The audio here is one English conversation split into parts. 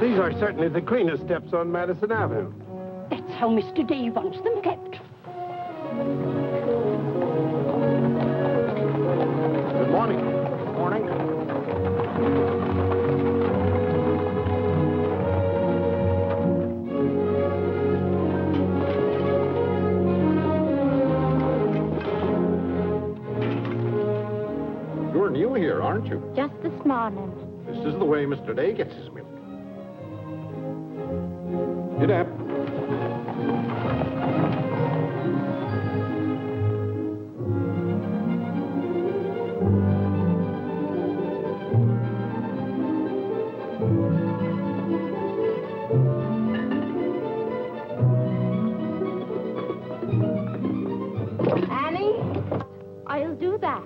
These are certainly the cleanest steps on Madison Avenue. That's how Mr. Dave wants them kept. Good morning. Morning. You're new here, aren't you? Just this morning. This is the way Mr. Day gets his milk. Get up. Annie, I'll do that.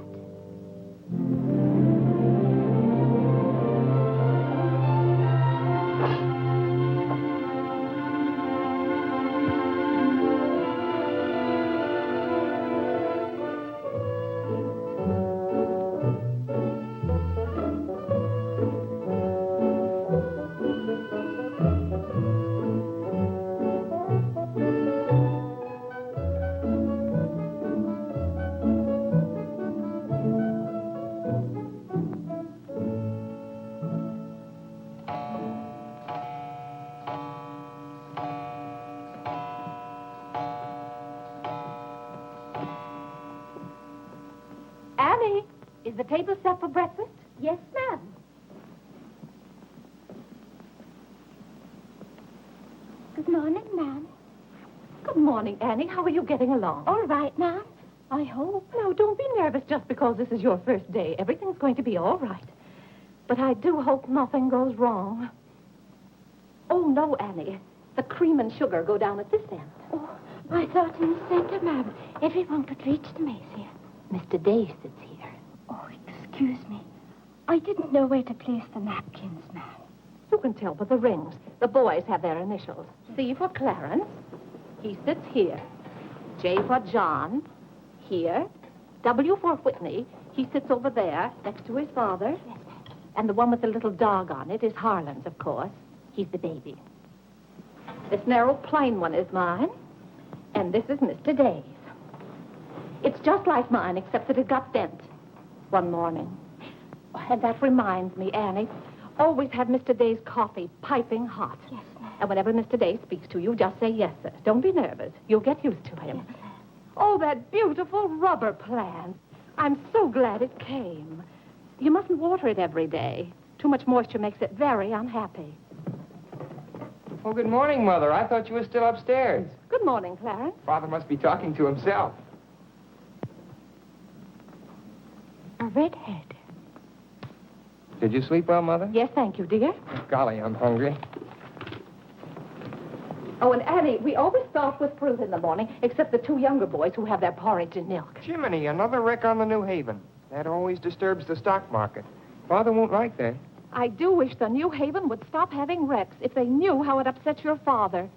Annie, is the table set for breakfast? Yes, ma'am. Good morning, ma'am. Good morning, Annie. How are you getting along? All right, ma'am. I hope. Now, don't be nervous just because this is your first day. Everything's going to be all right. But I do hope nothing goes wrong. Oh, no, Annie. The cream and sugar go down at this end. Oh, I thought in the center, ma'am. Everyone could reach the mace here. Mr. Day sits here. Oh, excuse me. I didn't know where to place the napkins, ma'am. You can tell by the rings. The boys have their initials. C for Clarence. He sits here. J for John. Here. W for Whitney. He sits over there, next to his father. Yes, ma'am. And the one with the little dog on it is Harlan's, of course. He's the baby. This narrow, plain one is mine. And this is Mr. Day's. It's just like mine, except that it got bent one morning. Oh, and that reminds me, Annie, always have Mr. Day's coffee piping hot. Yes, ma'am. And whenever Mr. Day speaks to you, just say yes, sir. Don't be nervous. You'll get used to him. Yes, ma'am. Oh, that beautiful rubber plant. I'm so glad it came. You mustn't water it every day. Too much moisture makes it very unhappy. Oh, good morning, Mother. I thought you were still upstairs. Good morning, Clarence. Father must be talking to himself. A redhead. Did you sleep well, Mother? Yes, thank you, dear. Golly, I'm hungry. Oh, and Annie, we always start with fruit in the morning, except the two younger boys who have their porridge and milk. Jiminy, another wreck on the New Haven. That always disturbs the stock market. Father won't like that. I do wish the New Haven would stop having wrecks if they knew how it upsets your father.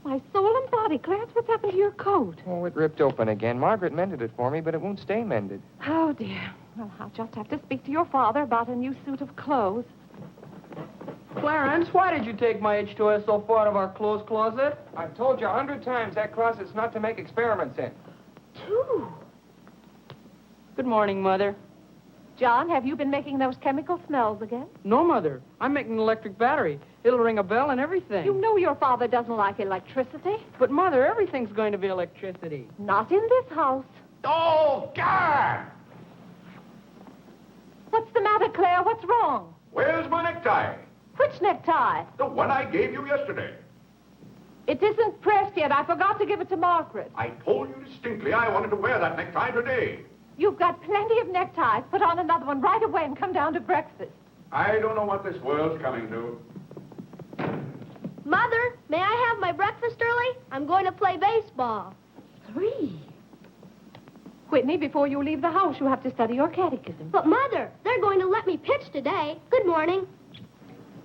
My soul and body, Clarence, what's happened to your coat? Oh, it ripped open again. Margaret mended it for me, but it won't stay mended. Oh, dear. Well, I'll just have to speak to your father about a new suit of clothes. Clarence, why did you take my H2S so far out of our clothes closet? I've told you 100 times that closet's not to make experiments in. Two. Good morning, Mother. John, have you been making those chemical smells again? No, Mother. I'm making an electric battery. It'll ring a bell and everything. You know your father doesn't like electricity. But, Mother, everything's going to be electricity. Not in this house. Oh, God! What's the matter, Claire? What's wrong? Where's my necktie? Which necktie? The one I gave you yesterday. It isn't pressed yet. I forgot to give it to Margaret. I told you distinctly I wanted to wear that necktie today. You've got plenty of neckties. Put on another one right away and come down to breakfast. I don't know what this world's coming to. Mother, may I have my breakfast early? I'm going to play baseball. 3. Whitney, before you leave the house, you have to study your catechism. But, Mother, they're going to let me pitch today. Good morning.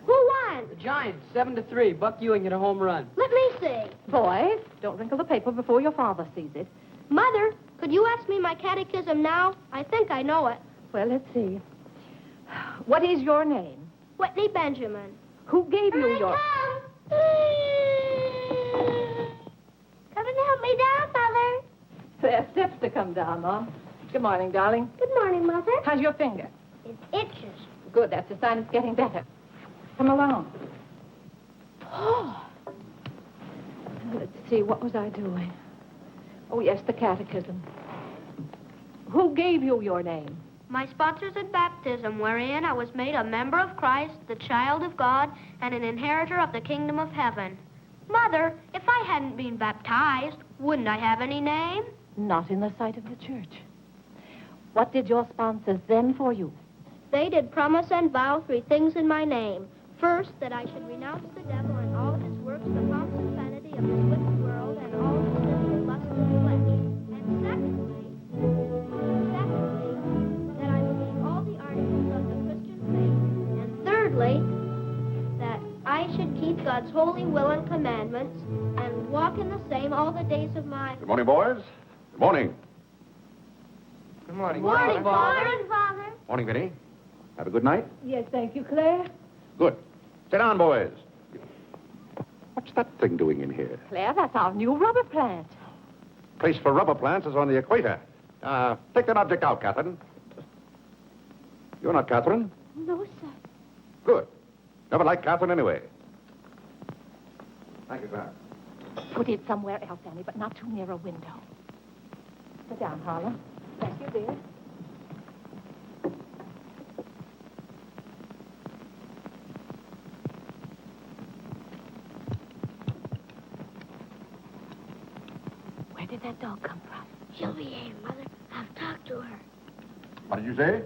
Who won? The Giants, 7-3. Buck Ewing hit a home run. Let me see. Boys, don't wrinkle the paper before your father sees it. Mother, could you ask me my catechism now? I think I know it. Well, let's see. What is your name? Whitney Benjamin. Who gave you your... Come and help me down, Mother. There are steps to come down, Mom. Good morning, darling. Good morning, Mother. How's your finger? It itches. Good, that's a sign it's getting better. Come along. Oh. Let's see, what was I doing? Oh, yes, the catechism. Who gave you your name? My sponsors in baptism, wherein I was made a member of Christ, the child of God, and an inheritor of the kingdom of heaven. Mother, if I hadn't been baptized, wouldn't I have any name? Not in the sight of the church. What did your sponsors then for you? They did promise and vow 3 things in my name. First, that I should renounce the devil and all his works, the pomps and vanity of this wicked world, and all the sinful lusts of the flesh. And secondly, that I believe all the articles of the Christian faith. And thirdly, that I should keep God's holy will and commandments and walk in the same all the days of my... Good morning, boys. Good morning. Good morning. Morning, Father. Father. Morning, Vinny. Have a good night? Yes, thank you, Claire. Good. Sit down, boys. What's that thing doing in here? Claire, that's our new rubber plant. Place for rubber plants is on the equator. Take that object out, Catherine. You're not Catherine? No, sir. Good. Never liked Catherine anyway. Thank you, Clarence. Put it somewhere else, Annie, but not too near a window. Sit down, Harlan. Thank you, dear. Where did that dog come from? She'll be here, Mother. I've talked to her. What did you say?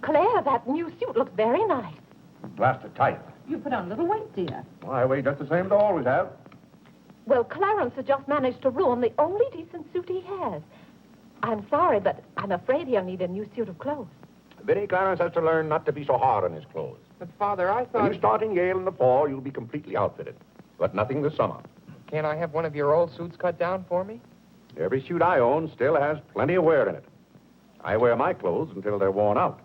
Claire, that new suit looks very nice. Blasted tight. You put on a little weight, dear. Well, I weigh just the same as I always have. Well, Clarence has just managed to ruin the only decent suit he has. I'm sorry, but I'm afraid he'll need a new suit of clothes. Vinny, Clarence has to learn not to be so hard on his clothes. But, Father, I When thought... you start in Yale in the fall, you'll be completely outfitted. But nothing this summer. Can't I have one of your old suits cut down for me? Every suit I own still has plenty of wear in it. I wear my clothes until they're worn out.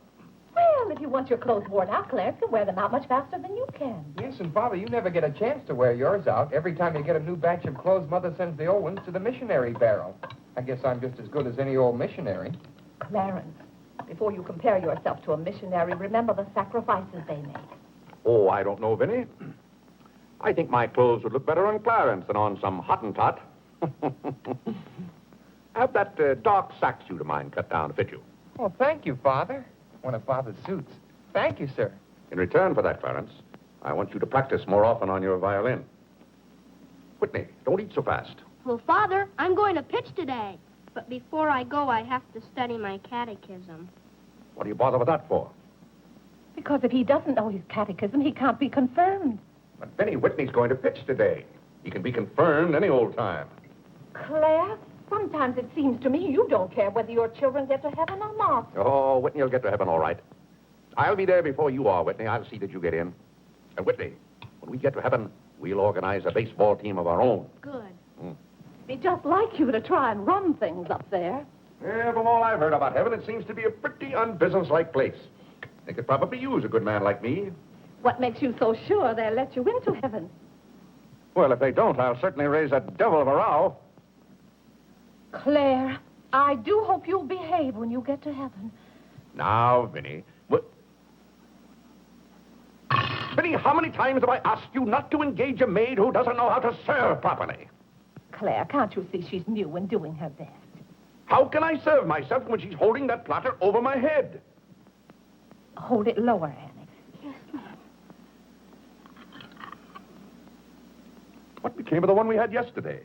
Well, if you want your clothes worn out, Claire, you can wear them out much faster than you can. Yes, and, Father, you never get a chance to wear yours out. Every time you get a new batch of clothes, Mother sends the old ones to the missionary barrel. I guess I'm just as good as any old missionary. Clarence, before you compare yourself to a missionary, remember the sacrifices they make. Oh, I don't know, Vinny. I think my clothes would look better on Clarence than on some Hottentot. Have that dark sack suit of mine cut down to fit you. Oh, thank you, Father. One of Father's suits. Thank you, sir. In return for that, Clarence, I want you to practice more often on your violin. Whitney, don't eat so fast. Well, Father, I'm going to pitch today. But before I go, I have to study my catechism. What do you bother with that for? Because if he doesn't know his catechism, he can't be confirmed. But Vinny, Whitney's going to pitch today. He can be confirmed any old time. Claire, sometimes it seems to me you don't care whether your children get to heaven or not. Oh, Whitney will get to heaven all right. I'll be there before you are, Whitney. I'll see that you get in. And Whitney, when we get to heaven, we'll organize a baseball team of our own. Good. It'd be just like you to try and run things up there. Yeah, from all I've heard about heaven, it seems to be a pretty unbusinesslike place. They could probably use a good man like me. What makes you so sure they'll let you into heaven? Well, if they don't, I'll certainly raise a devil of a row. Claire, I do hope you'll behave when you get to heaven. Now, Vinny. Vinny, how many times have I asked you not to engage a maid who doesn't know how to serve properly? Claire, can't you see she's new and doing her best? How can I serve myself when she's holding that platter over my head? Hold it lower, Annie. Yes, Mom. What became of the one we had yesterday?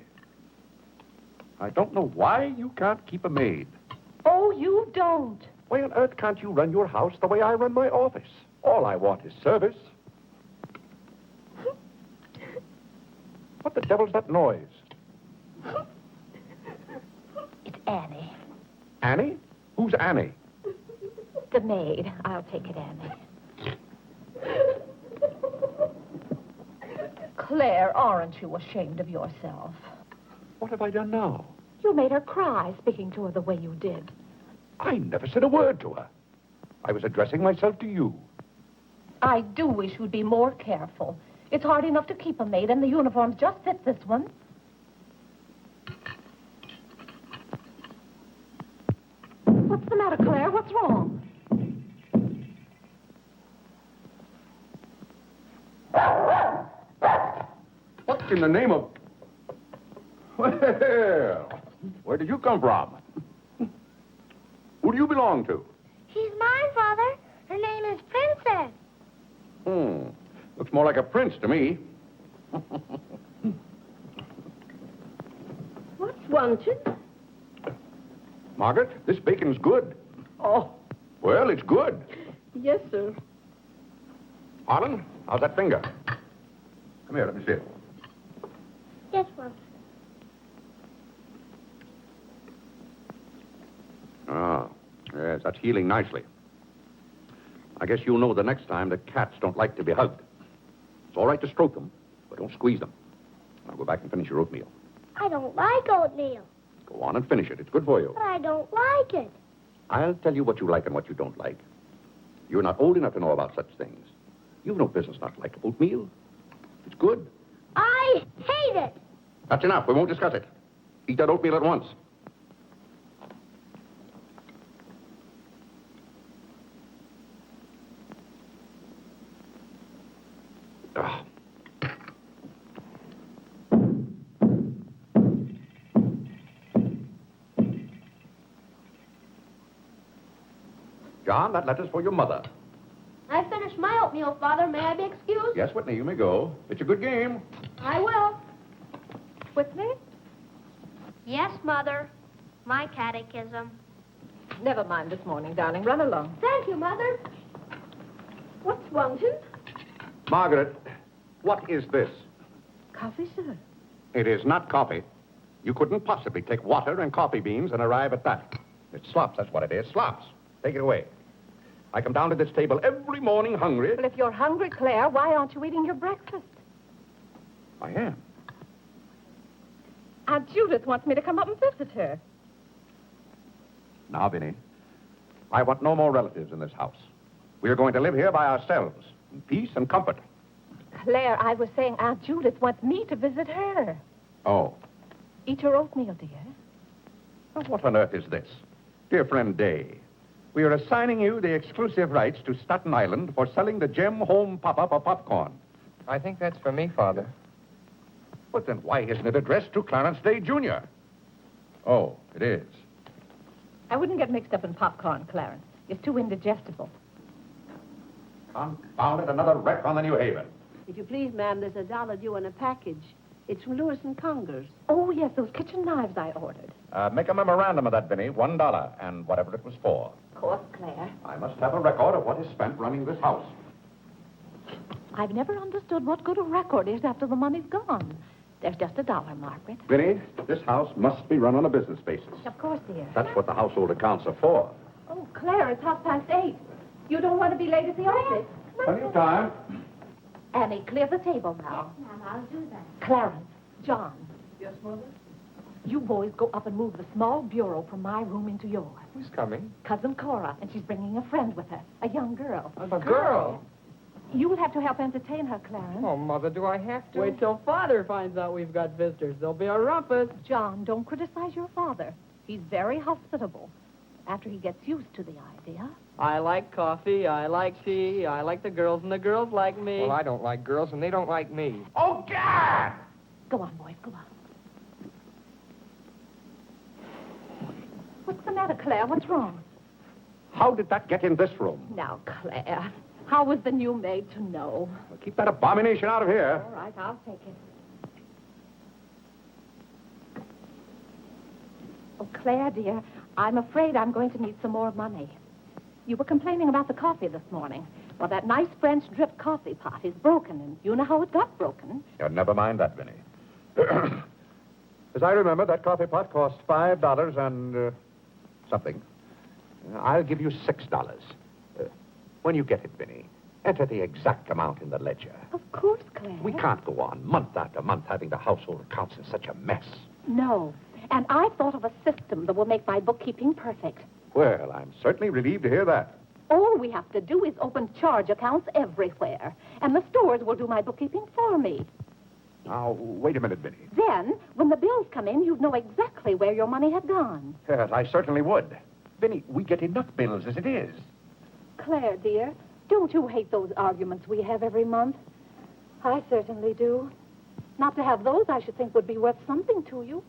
I don't know why you can't keep a maid. Oh, you don't. Why on earth can't you run your house the way I run my office? All I want is service. What the devil's that noise? It's Annie. Annie? Who's Annie? The maid. I'll take it, Annie. Claire, aren't you ashamed of yourself? What have I done now? You made her cry speaking to her the way you did. I never said a word to her. I was addressing myself to you. I do wish you'd be more careful. It's hard enough to keep a maid, and the uniforms just fit this one. What's the matter, Claire? What's wrong? What in the name of... Well, where did you come from? Who do you belong to? She's mine, Father. Her name is Princess. Looks more like a prince to me. What's wanted? Margaret, this bacon's good. Oh, Well, it's good. yes, sir. Harlan, how's that finger? Come here, let me see it. Yes, Father. Ah, yes, that's healing nicely. I guess you'll know the next time that cats don't like to be hugged. It's all right to stroke them, but don't squeeze them. Now go back and finish your oatmeal. I don't like oatmeal, Go on and finish it. It's good for you. but I don't like it. I'll tell you what you like and what you don't like. You're not old enough to know about such things. You've no business not to like oatmeal. It's good. I hate it. That's enough. We won't discuss it. Eat that oatmeal at once. Ah. John, that letter's for your mother. I finished my oatmeal, Father. May I be excused? Yes, Whitney, you may go. It's a good game. I will. Whitney? Yes, Mother. My catechism. Never mind this morning, darling. Run along. Thank you, Mother. What's wanted? Margaret, what is this? Coffee, sir. It is not coffee. You couldn't possibly take water and coffee beans and arrive at that. It's slops, that's what it is. Slops. Take it away. I come down to this table every morning hungry. Well, if you're hungry, Claire, why aren't you eating your breakfast? I am. Aunt Judith wants me to come up and visit her. Now, Vinny, I want no more relatives in this house. We are going to live here by ourselves, in peace and comfort. Claire, I was saying Aunt Judith wants me to visit her. Oh. Eat your oatmeal, dear. Well, what on earth is this? Dear friend Day, we are assigning you the exclusive rights to Staten Island for selling the Gem Home Pop-Up of popcorn. I think that's for me, Father. But then why isn't it addressed to Clarence Day, Jr.? Oh, it is. I wouldn't get mixed up in popcorn, Clarence. It's too indigestible. Confound it, another wreck on the New Haven. If you please, ma'am, there's $1 due in a package. It's from Lewis and Conger's. Oh, yes, those kitchen knives I ordered. Make a memorandum of that, Vinny. $1, and whatever it was for. Of course, Claire. I must have a record of what is spent running this house. I've never understood what good a record is after the money's gone. There's just $1, Margaret. Vinny, this house must be run on a business basis. Of course, dear. That's what the household accounts are for. Oh, Claire, it's 8:30. You don't want to be late at the office. Plenty of time. Annie, clear the table now. Yes, ma'am, I'll do that. Clarence, John, Yes, Mother? you boys go up and move the small bureau from my room into yours. Who's coming? Cousin Cora, and she's bringing a friend with her, a young girl. A girl? You will have to help entertain her, Clarence. Oh, Mother, do I have to? Wait till Father finds out we've got visitors. There'll be a rumpus. John, don't criticize your father. He's very hospitable. After he gets used to the idea. I like coffee, I like tea, I like the girls, and the girls like me. Well, I don't like girls, and they don't like me. Oh, God! Go on, boys, go on. What's the matter, Claire? What's wrong? How did that get in this room? Now, Claire, how was the new maid to know? Well, keep that abomination out of here. All right, I'll take it. Oh, Claire, dear, I'm afraid I'm going to need some more money. You were complaining about the coffee this morning. Well, that nice French drip coffee pot is broken, and you know how it got broken. Yeah, never mind that, Vinny. As I remember, that coffee pot cost $5 and something. I'll give you $6. When you get it, Vinny, enter the exact amount in the ledger. Of course, Claire. We can't go on month after month having the household accounts in such a mess. No. And I've thought of a system that will make my bookkeeping perfect. Well, I'm certainly relieved to hear that. All we have to do is open charge accounts everywhere, and the stores will do my bookkeeping for me. Now, wait a minute, Vinny. Then, when the bills come in, you'd know exactly where your money had gone. Yes, I certainly would. Vinny, we get enough bills as it is. Claire, dear, don't you hate those arguments we have every month? I certainly do. Not to have those, I should think, would be worth something to you.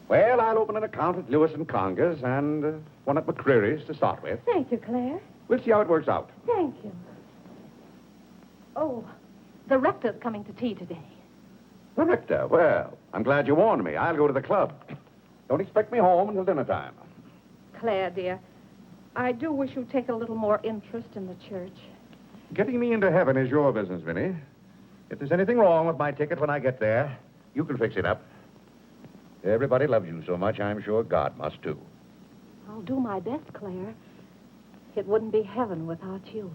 Well, I'll open an account at Lewis and Conger's and one at McCreary's to start with. Thank you, Claire. We'll see how it works out. Thank you. Oh, the rector's coming to tea today. The rector? Well, I'm glad you warned me. I'll go to the club. Don't expect me home until dinner time. Claire, dear, I do wish you'd take a little more interest in the church. Getting me into heaven is your business, Vinny. If there's anything wrong with my ticket when I get there, you can fix it up. Everybody loves you so much, I'm sure God must, too. I'll do my best, Claire. It wouldn't be heaven without you.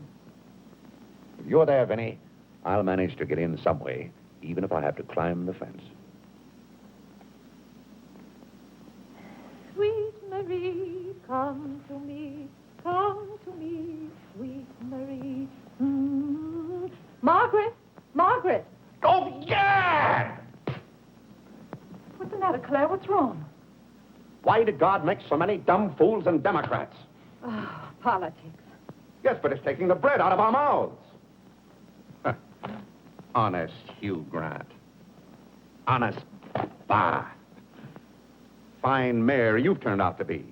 If you're there, Vinny, I'll manage to get in some way, even if I have to climb the fence. Sweet Marie, come to me, sweet Marie. Margaret! Margaret! Oh, yeah! What's the matter, Claire? What's wrong? Why did God make so many dumb fools and Democrats? Oh, politics. Yes, but it's taking the bread out of our mouths. Honest Hugh Grant. Honest bah. Fine mayor you've turned out to be.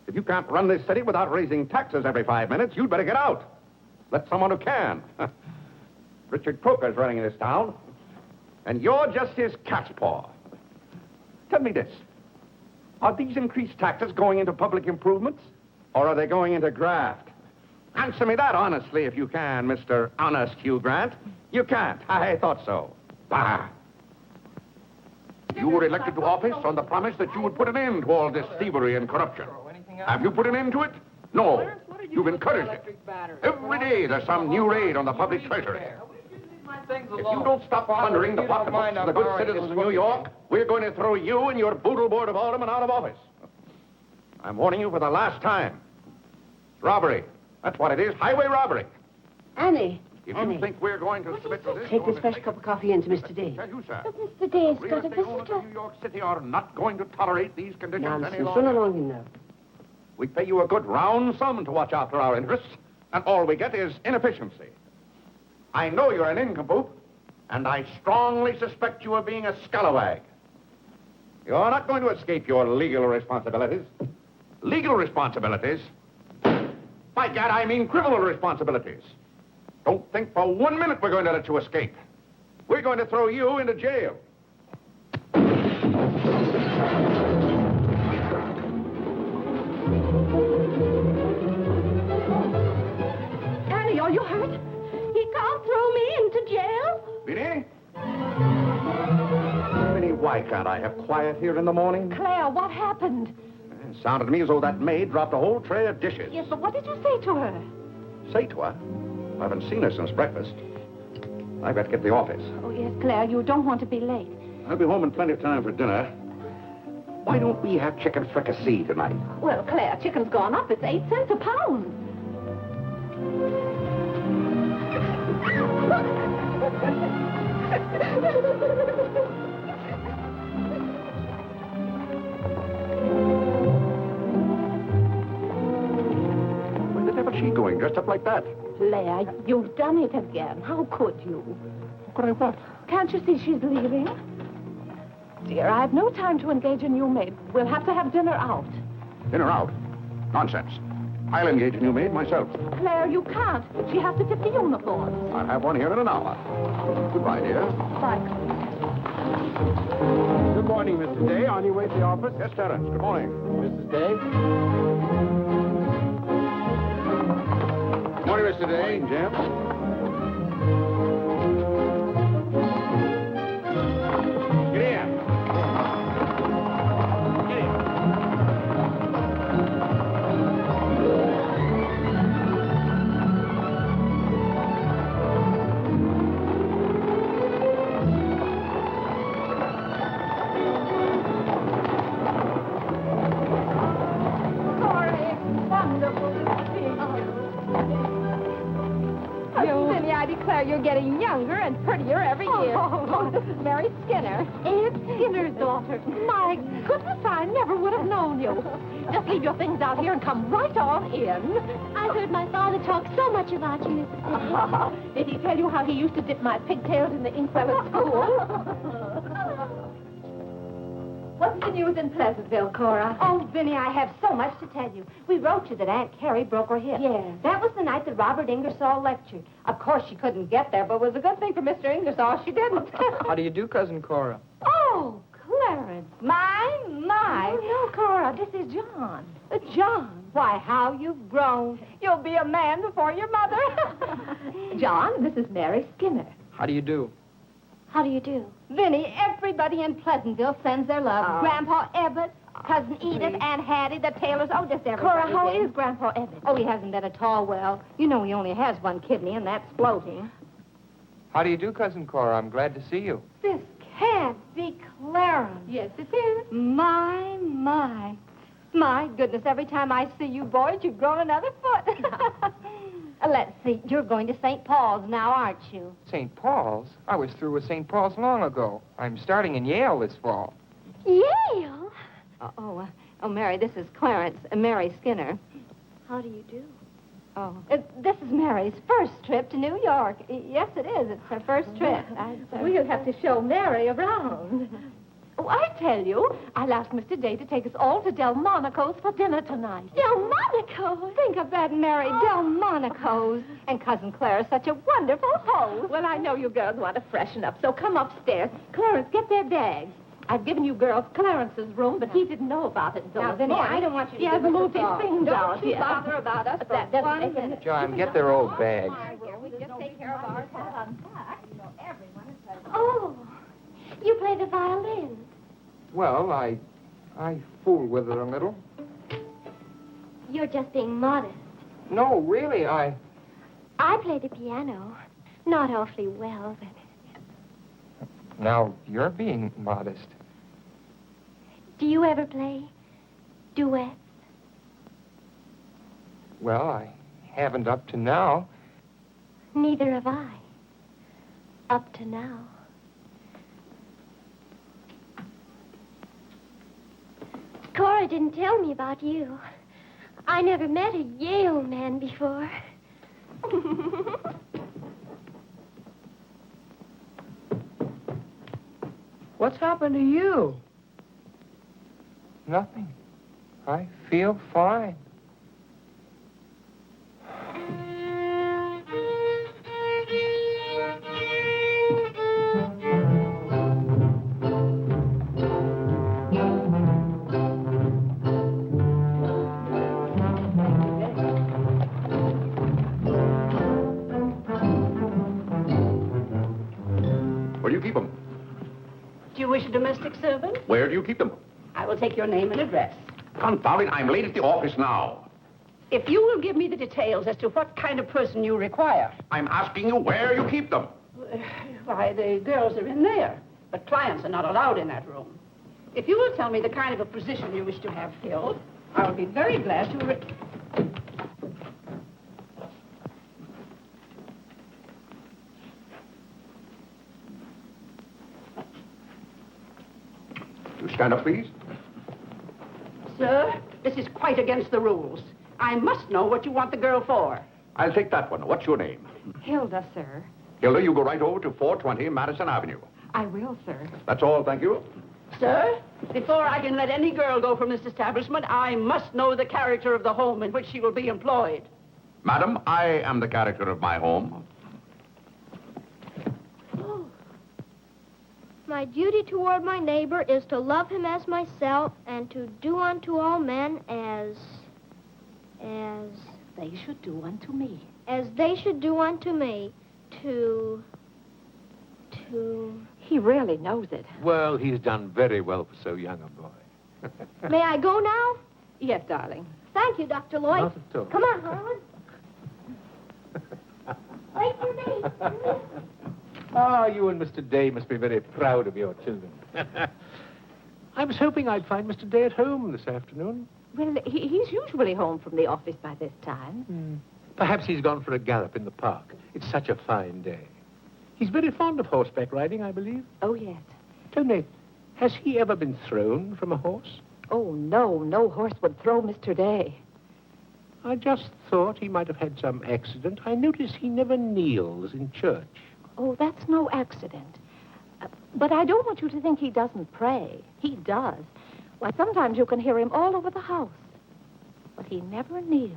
If you can't run this city without raising taxes every 5 minutes, you'd better get out. Let someone who can. Richard Croker's running this town, and you're just his cat's paw. Tell me this. Are these increased taxes going into public improvements, or are they going into graft? Answer me that honestly if you can, Mr. Honest Hugh Grant. You can't. I thought so. Bah. You were elected to office on the promise that you would put an end to all this thievery and corruption. Have you put an end to it? No. You've encouraged it. Every day there's some new raid on the public treasury. If you don't stop plundering the pocketbooks of the good citizens of New York, we're going to throw you and your boodle board of aldermen out of office. I'm warning you for the last time. It's robbery. That's what it is. Highway robbery. Annie. If Annie. you think we're going to submit to this... Take this fresh cup of coffee in to Mr. Day. Tell you, sir. But Mr. Day's Real got a estate owners visitor. of New York City are not going to tolerate these conditions any Nonsense. longer. Run along in now. We pay you a good round sum to watch after our interests, and all we get is inefficiency. I know you're an nincompoop, and I strongly suspect you of being a scalawag. You're not going to escape your legal responsibilities. Legal responsibilities? By gad, I mean criminal responsibilities. Don't think for 1 minute we're going to let you escape. We're going to throw you into jail. Annie, are you hurt? He can't throw me into jail. Vinny? Vinny, why can't I have quiet here in the morning? Claire, what happened? It sounded to me as though that maid dropped a whole tray of dishes. Yes, but what did you say to her? Say to her? I haven't seen her since breakfast. I've got to get to the office. Oh, yes, Claire, you don't want to be late. I'll be home in plenty of time for dinner. Why don't we have chicken fricassee tonight? Well, Claire, chicken's gone up. It's 8 cents a pound. Where the devil's she going, dressed up like that? Claire, you've done it again. How could you? Could I what? Can't you see she's leaving? Dear, I've no time to engage a new maid. We'll have to have dinner out. Dinner out? Nonsense. I'll engage a new maid myself. Claire, you can't. She has to fit the uniforms. I'll have one here in an hour. Goodbye, dear. Bye. Good morning, Mr. Day. On your way to the office? Yes, Terence. Good morning. Mrs. Day? Good morning, Mr. Day. Jim. Get in. Get in. you. Vinny, I declare you're getting younger and prettier every year. Oh, This is Mary Skinner. Aunt Skinner's daughter. My goodness, I never would have known you. Just leave your things out here and come right on in. I heard my father talk so much about you, Mrs. Did he tell you how he used to dip my pigtails in the inkwell at school? What's the news in Pleasantville, Cora? Oh, Vinny, I have so much to tell you. We wrote you that Aunt Carrie broke her hip. Yes. That was the night that Robert Ingersoll lectured. Of course, she couldn't get there, but it was a good thing for Mr. Ingersoll she didn't. How do you do, Cousin Cora? Oh, Clarence. My. Oh, no, Cora, this is John. John, why, how you've grown. You'll be a man before your mother. John, this is Mary Skinner. How do you do? How do you do? Vinny, everybody in Pleasantville sends their love. Oh. Grandpa Ebbett, Cousin Edith, Aunt Hattie, the Taylors. Oh, just everybody. Cora, how Vinny. is Grandpa Evan? Oh, he hasn't been at all well. You know he only has one kidney, and that's floating. How do you do, Cousin Cora? I'm glad to see you. This can't be Clarence. Yes, it is. My. My goodness, every time I see you boys, you've grown another foot. Let's see, you're going to St. Paul's now, aren't you? St. Paul's? I was through with St. Paul's long ago. I'm starting in Yale this fall. Yale? Oh, Mary, this is Clarence, Mary Skinner. How do you do? Oh, this is Mary's first trip to New York. Yes, it is. It's her first trip. We'll have to show Mary around. Oh, I tell you, I'll ask Mr. Day to take us all to Delmonico's for dinner tonight. Delmonico's? Think of that, Mary, Delmonico's. And Cousin Clara's such a wonderful host. Well, I know you girls want to freshen up, so come upstairs. Clarence, get their bags. I've given you girls Clarence's room, but he didn't know about it until Now, this Vinny, morning. I don't want you to He hasn't give us moved a his call. things out Don't you yet. bother about us But for that doesn't one make any minute. John, get their old bags. We can just take care of ourselves. Oh, you play the violin. Well, I fool with it a little. You're just being modest. No, really, I play the piano. Not awfully well, but... Now, you're being modest. Do you ever play duets? Well, I haven't up to now. Neither have I. Up to now. Cora didn't tell me about you. I never met a Yale man before. What's happened to you? Nothing. I feel fine. Where do you keep them? Do you wish a domestic servant? Where do you keep them? I will take your name and address. Confound it, I'm late at the office now. If you will give me the details as to what kind of person you require. I'm asking you where you keep them. Why, the girls are in there, but clients are not allowed in that room. If you will tell me the kind of a position you wish to have filled, I will be very glad to... You stand up, please. Sir, this is quite against the rules. I must know what you want the girl for. I'll take that one. What's your name? Hilda, sir. Hilda, you go right over to 420 Madison Avenue. I will, sir. That's all, thank you. Sir, before I can let any girl go from this establishment, I must know the character of the home in which she will be employed. Madam, I am the character of my home. My duty toward my neighbor is to love him as myself and to do unto all men as They should do unto me. they should do unto me. To... He really knows it. Well, he's done very well for so young a boy. May I go now? Yes, darling. Thank you, Dr. Lloyd. Not at all. Come on, Harlan. Wait for me. Ah, you and Mr. Day must be very proud of your children. I was hoping I'd find Mr. Day at home this afternoon. Well, he's usually home from the office by this time. Perhaps he's gone for a gallop in the park. It's such a fine day. He's very fond of horseback riding, I believe. Oh, yes. Tell me, has he ever been thrown from a horse? Oh, no. No horse would throw Mr. Day. I just thought he might have had some accident. I notice he never kneels in church. Oh, that's no accident. But I don't want you to think he doesn't pray. He does. Why, sometimes you can hear him all over the house. But he never kneels.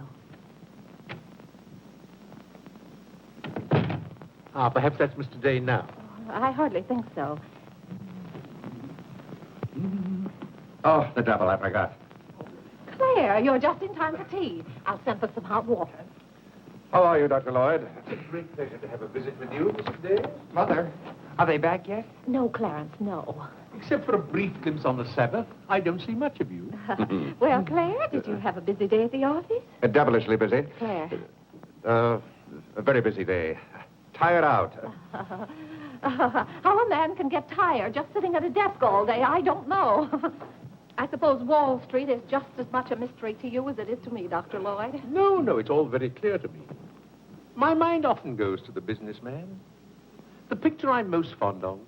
Ah, perhaps that's Mr. Day now. I hardly think so. Oh, the devil, I forgot. Claire, you're just in time for tea. I'll send for some hot water. How are you, Dr. Lloyd? It's a great pleasure to have a visit with you, Mrs. Day. Mother, are they back yet? No, Clarence, no. Except for a brief glimpse on the Sabbath, I don't see much of you. Well, Claire, did you have a busy day at the office? Devilishly busy. Claire. A very busy day. Tired out. How a man can get tired just sitting at a desk all day, I don't know. I suppose Wall Street is just as much a mystery to you as it is to me, Dr. Lloyd. No, it's all very clear to me. My mind often goes to the businessman. The picture I'm most fond of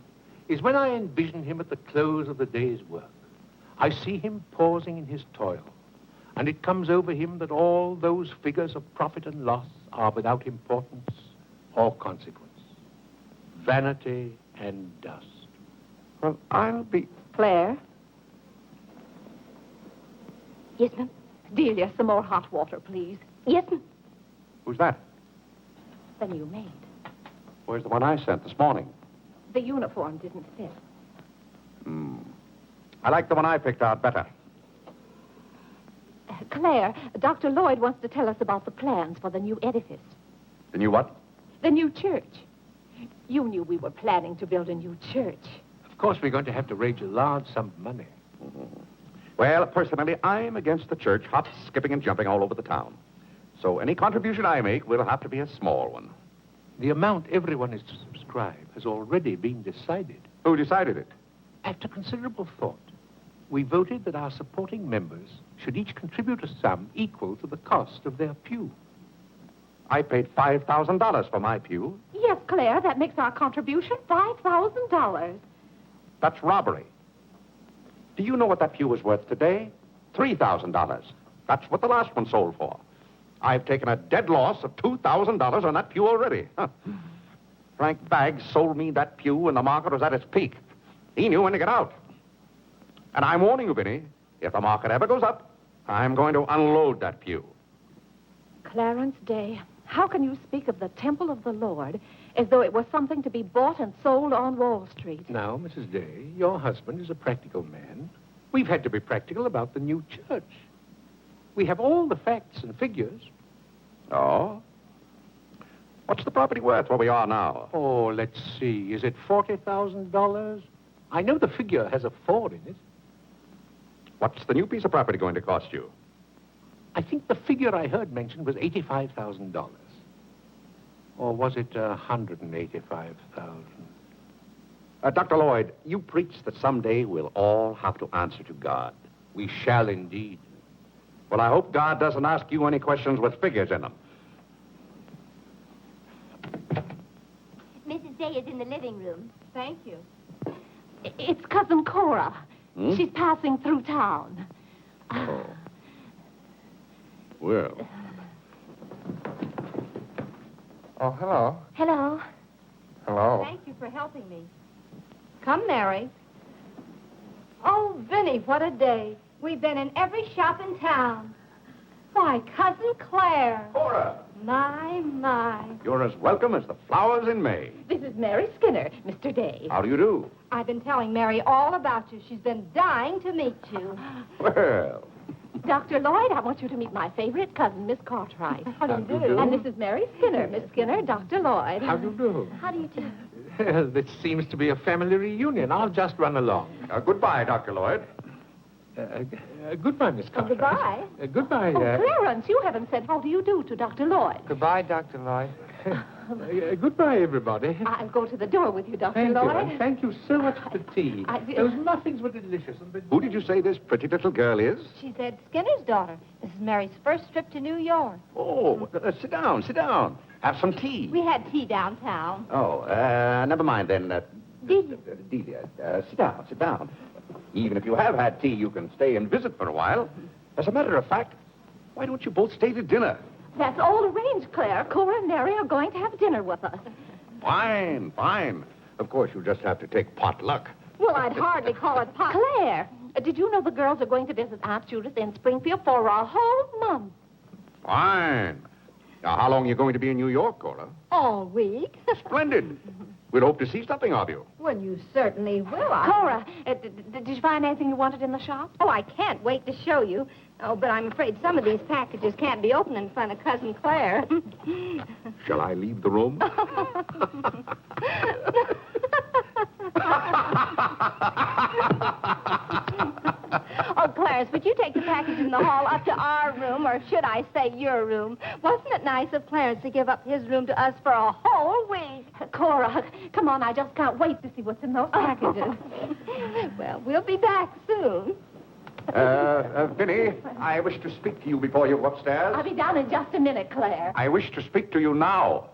is when I envision him at the close of the day's work. I see him pausing in his toil, and it comes over him that all those figures of profit and loss are without importance or consequence. Vanity and dust. Well, I'll be... Claire? Yes, ma'am. Delia, some more hot water, please. Yes, ma'am. Who's that? The new maid. Where's the one I sent this morning? The uniform didn't fit. I like the one I picked out better. Claire, Dr. Lloyd wants to tell us about the plans for the new edifice. The new what? The new church. You knew we were planning to build a new church. Of course, we're going to have to raise a large sum of money. Well, personally, I'm against the church hopping, skipping, and jumping all over the town. So any contribution I make will have to be a small one. The amount everyone is to subscribe has already been decided. Who decided it? After considerable thought, we voted that our supporting members should each contribute a sum equal to the cost of their pew. I paid $5,000 for my pew. Yes, Claire, that makes our contribution $5,000. That's robbery. Do you know what that pew was worth today? $3,000. That's what the last one sold for. I've taken a dead loss of $2,000 on that pew already. Huh. Frank Baggs sold me that pew when the market was at its peak. He knew when to get out. And I'm warning you, Vinny, if the market ever goes up, I'm going to unload that pew. Clarence Day, how can you speak of the temple of the Lord as though it was something to be bought and sold on Wall Street? Now, Mrs. Day, your husband is a practical man. We've had to be practical about the new church. We have all the facts and figures. Oh? What's the property worth where we are now? Oh, let's see. Is it $40,000? I know the figure has a 4 in it. What's the new piece of property going to cost you? I think the figure I heard mentioned was $85,000. Or was it $185,000? Dr. Lloyd, you preach that someday we'll all have to answer to God. We shall indeed. Well, I hope God doesn't ask you any questions with figures in them. Mrs. Day is in the living room. Thank you. It's Cousin Cora. She's passing through town. Oh. Well. Oh, hello. Hello. Hello. Thank you for helping me. Come, Mary. Oh, Vinny, what a day. We've been in every shop in town. Why, Cousin Claire. Cora! My. You're as welcome as the flowers in May. This is Mary Skinner, Mr. Day. How do you do? I've been telling Mary all about you. She's been dying to meet you. Well. Dr. Lloyd, I want you to meet my favorite cousin, Miss Cartwright. How do you do? And this is Mary Skinner. Miss Skinner, Dr. Lloyd. How do you do? How do you do? Well, this seems to be a family reunion. I'll just run along. Goodbye, Dr. Lloyd. Goodbye, Miss Cartwright. goodbye. Goodbye. Clarence, you haven't said how do you do to Dr. Lloyd. Goodbye, Dr. Lloyd. Goodbye, everybody. I'll go to the door with you, Dr. Thank you, Lloyd. and thank you so much for the tea. Those muffins were delicious. Who did you say this pretty little girl is? She's Ed Skinner's daughter. This is Mary's first trip to New York. Oh, sit down, sit down. Have some tea. We had tea downtown. Oh, never mind then. Delia. Delia, sit down, sit down. Even if you have had tea, you can stay and visit for a while. As a matter of fact, why don't you both stay to dinner? That's all arranged, Claire. Cora and Mary are going to have dinner with us. Fine, fine. Of course, you just have to take potluck. Well, I'd hardly call it pot. Claire, did you know the girls are going to visit Aunt Judith in Springfield for a whole month? Fine. Now, how long are you going to be in New York, Cora? All week. Splendid. We'd hope to see something of you. Well, you certainly will. Cora, did you find anything you wanted in the shop? Oh, I can't wait to show you. Oh, but I'm afraid some of these packages can't be opened in front of Cousin Claire. Shall I leave the room? Oh, Clarence, would you take the package in the hall up to our room, or should I say your room? Wasn't it nice of Clarence to give up his room to us for a whole week? Cora, come on, I just can't wait to see what's in those packages. Well, we'll be back soon. Vinny, I wish to speak to you before you go upstairs. I'll be down in just a minute, Claire. I wish to speak to you now.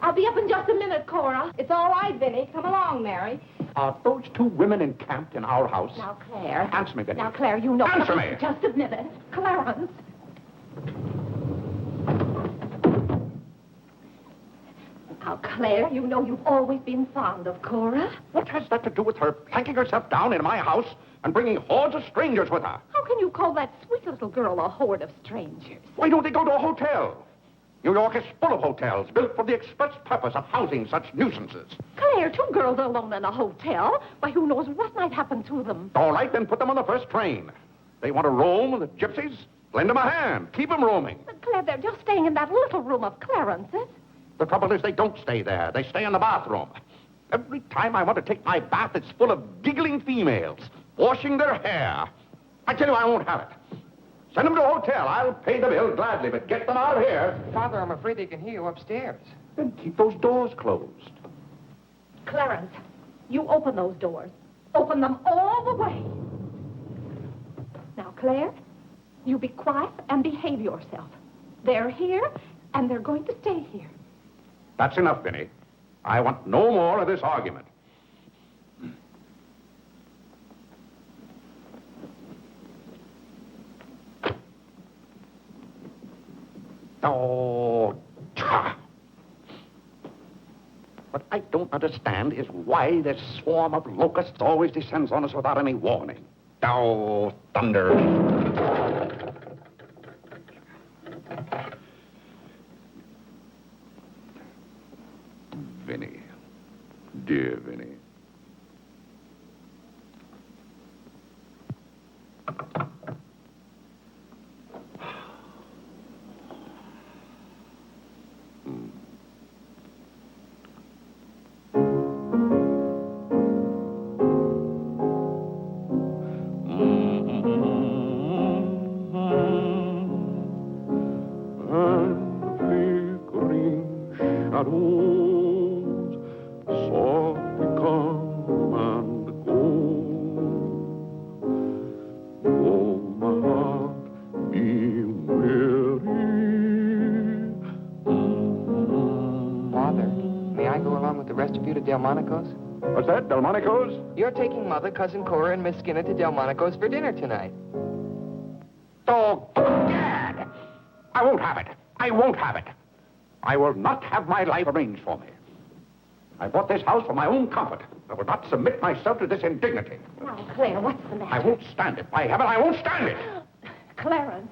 I'll be up in just a minute, Cora. It's all right, Vinny. Come along, Mary. Are those two women encamped in our house? Now, Claire. Answer me, Vinny. Now, Claire, you know... Answer me. Just a minute. Clarence. Now, Claire, you know you've always been fond of Cora. What has that to do with her planking herself down in my house and bringing hordes of strangers with her? How can you call that sweet little girl a horde of strangers? Why don't they go to a hotel? New York is full of hotels built for the express purpose of housing such nuisances. Claire, two girls alone in a hotel? Why, who knows what might happen to them? All right, then put them on the first train. They want to roam, the gypsies? Lend them a hand. Keep them roaming. But, Claire, they're just staying in that little room of Clarence's. The trouble is they don't stay there. They stay in the bathroom. Every time I want to take my bath, it's full of giggling females, washing their hair. I tell you, I won't have it. Send them to a hotel. I'll pay the bill gladly, but get them out of here. Father, I'm afraid they can hear you upstairs. Then keep those doors closed. Clarence, you open those doors. Open them all the way. Now, Claire, you be quiet and behave yourself. They're here, and they're going to stay here. That's enough, Vinny. I want no more of this argument. Oh, what I don't understand is why this swarm of locusts always descends on us without any warning. Oh, thunder. Vinny. Dear Vinny. Delmonico's? What's that, Delmonico's? You're taking Mother, Cousin Cora, and Miss Skinner to Delmonico's for dinner tonight. Oh, Gad! I won't have it. I won't have it. I will not have my life arranged for me. I bought this house for my own comfort. I will not submit myself to this indignity. Now, Claire, what's the matter? I won't stand it. By heaven, I won't stand it. Clarence.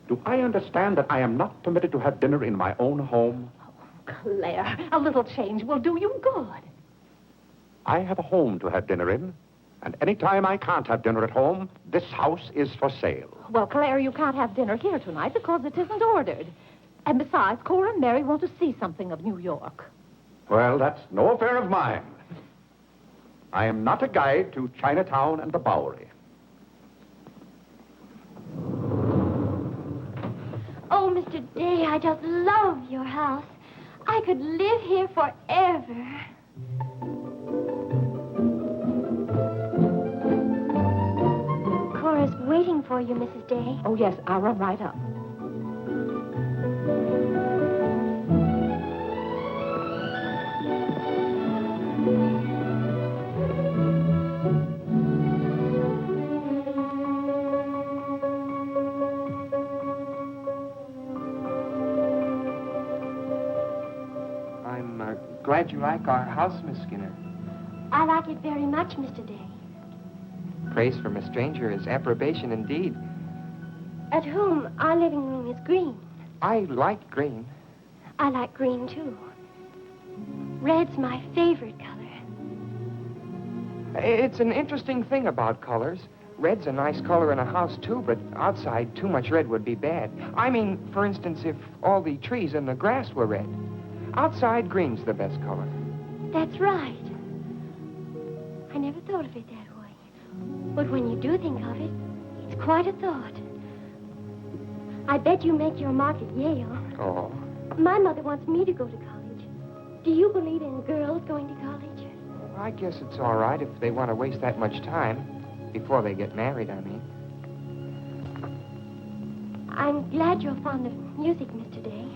Do I understand that I am not permitted to have dinner in my own home? Oh, Claire, a little change will do you good. I have a home to have dinner in, and any time I can't have dinner at home, this house is for sale. Well, Claire, you can't have dinner here tonight because it isn't ordered. And besides, Cora and Mary want to see something of New York. Well, that's no affair of mine. I am not a guide to Chinatown and the Bowery. Oh, Mr. Day, I just love your house. I could live here forever. Cora's waiting for you, Mrs. Day. Oh, yes, I'll run right up. I'm glad you like our house, Miss Skinner. I like it very much, Mr. Day. Praise from a stranger is approbation indeed. At home, our living room is green. I like green. I like green, too. Red's my favorite color. It's an interesting thing about colors. Red's a nice color in a house, too, but outside, too much red would be bad. I mean, for instance, if all the trees and the grass were red. Outside, green's the best color. That's right. I never thought of it that way. But when you do think of it, it's quite a thought. I bet you make your mark at Yale. Oh. My mother wants me to go to college. Do you believe in girls going to college? I guess it's all right if they want to waste that much time. Before they get married, I mean. I'm glad you're fond of music, Mr. Day.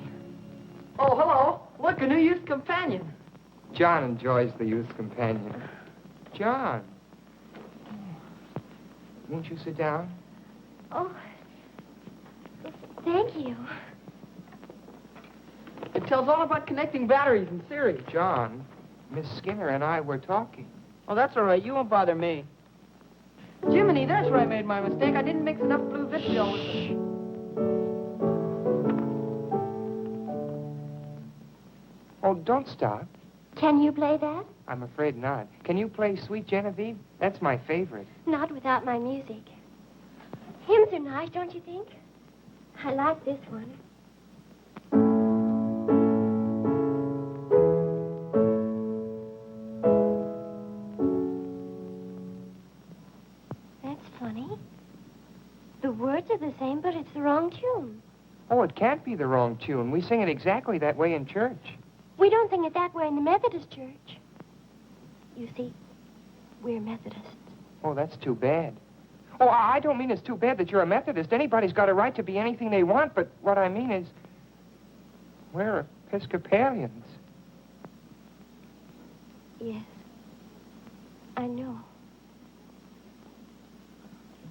Oh, hello. Look, a new youth companion. John enjoys the youth companion. John. Won't you sit down? Oh, thank you. It tells all about connecting batteries in series. John, Miss Skinner and I were talking. Oh, that's all right. You won't bother me. Jiminy, that's where I made my mistake. I didn't mix enough blue vitriol with it. Oh, don't stop. Can you play that? I'm afraid not. Can you play Sweet Genevieve? That's my favorite. Not without my music. Hymns are nice, don't you think? I like this one. That's funny. The words are the same, but it's the wrong tune. Oh, it can't be the wrong tune. We sing it exactly that way in church. We don't sing it that way in the Methodist church. You see, we're Methodists. Oh, that's too bad. Oh, I don't mean it's too bad that you're a Methodist. Anybody's got a right to be anything they want, but what I mean is we're Episcopalians. Yes, I know.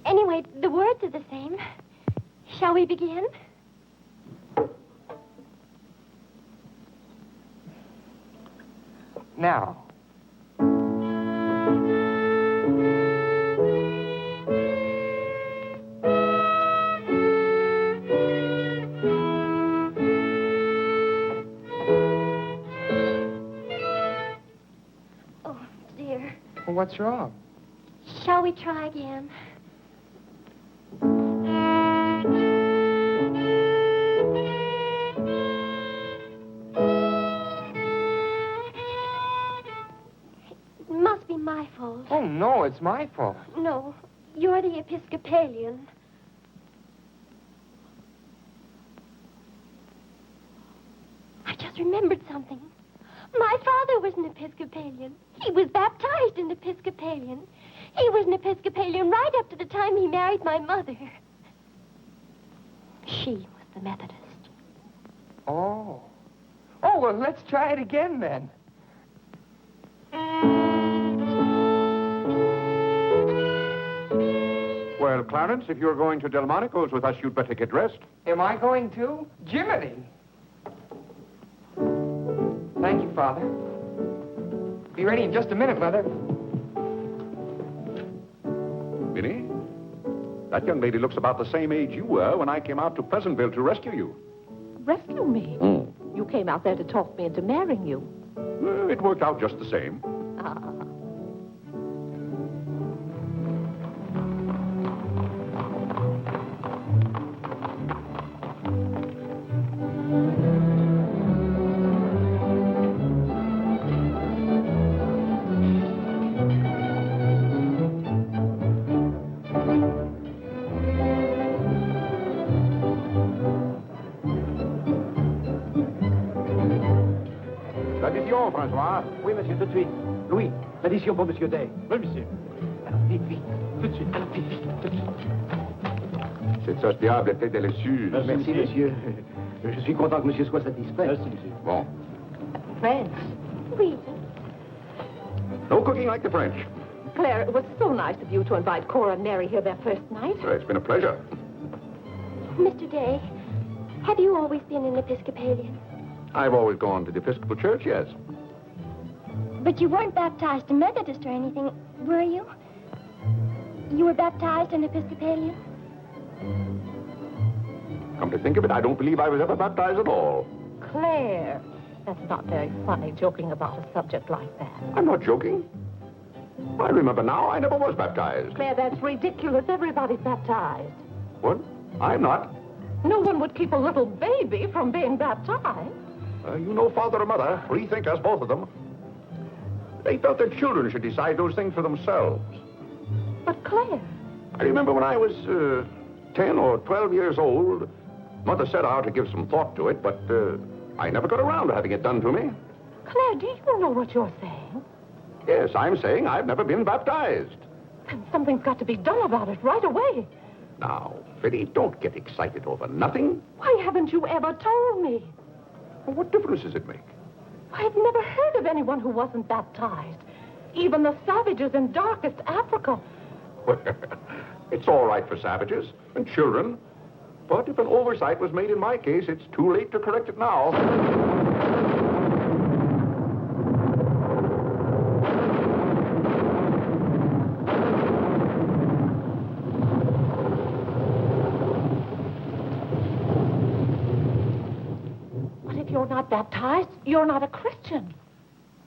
Anyway, the words are the same. Shall we begin? Now. Oh, dear. Well, what's wrong? Shall we try again? It must be my fault. Oh, no, it's my fault. No, you're the Episcopalian. I just remembered something. My father was an Episcopalian. He was baptized an Episcopalian. He was an Episcopalian right up to the time he married my mother. She was the Methodist. Oh. Oh, well, let's try it again then. Well, Clarence, if you're going to Delmonico's with us, you'd better get dressed. Am I going to? Jiminy. Thank you, Father. Be ready in just a minute, Mother. Minnie, that young lady looks about the same age you were when I came out to Pleasantville to rescue you. Rescue me? You came out there to talk me into marrying you. It worked out just the same. Ah. François. Oui, monsieur, tout de suite. Louis, l'addition pour monsieur Day. Oui, monsieur. Alors, vite, vite. Tout de suite. Alors, vite, vite, tout de suite. Cette sauce diable était délicieuse. Merci, monsieur. Je suis content que monsieur soit satisfait. Merci, monsieur. Bon. French. Oui. No cooking like the French. Claire, it was so nice of you to invite Cora and Mary here their first night. It's been a pleasure. Mr. Day, have you always been an Episcopalian? I've always gone to the Episcopal Church, yes. But you weren't baptized a Methodist or anything, were you? You were baptized an Episcopalian? Come to think of it, I don't believe I was ever baptized at all. Claire, that's not very funny, joking about a subject like that. I'm not joking. I remember now, I never was baptized. Claire, that's ridiculous. Everybody's baptized. What? I'm not. No one would keep a little baby from being baptized. You know father or mother, free thinkers, both of them. They felt their children should decide those things for themselves. But Claire... I remember when I was 10 or 12 years old, Mother set out to give some thought to it, but I never got around to having it done to me. Claire, do you know what you're saying? Yes, I'm saying I've never been baptized. Then something's got to be done about it right away. Now, Fiddy, don't get excited over nothing. Why haven't you ever told me? Well, what difference does it make? I've never heard of anyone who wasn't baptized. Even the savages in darkest Africa. It's all right for savages and children. But if an oversight was made in my case, it's too late to correct it now. But if you're not baptized, you're not a Christian.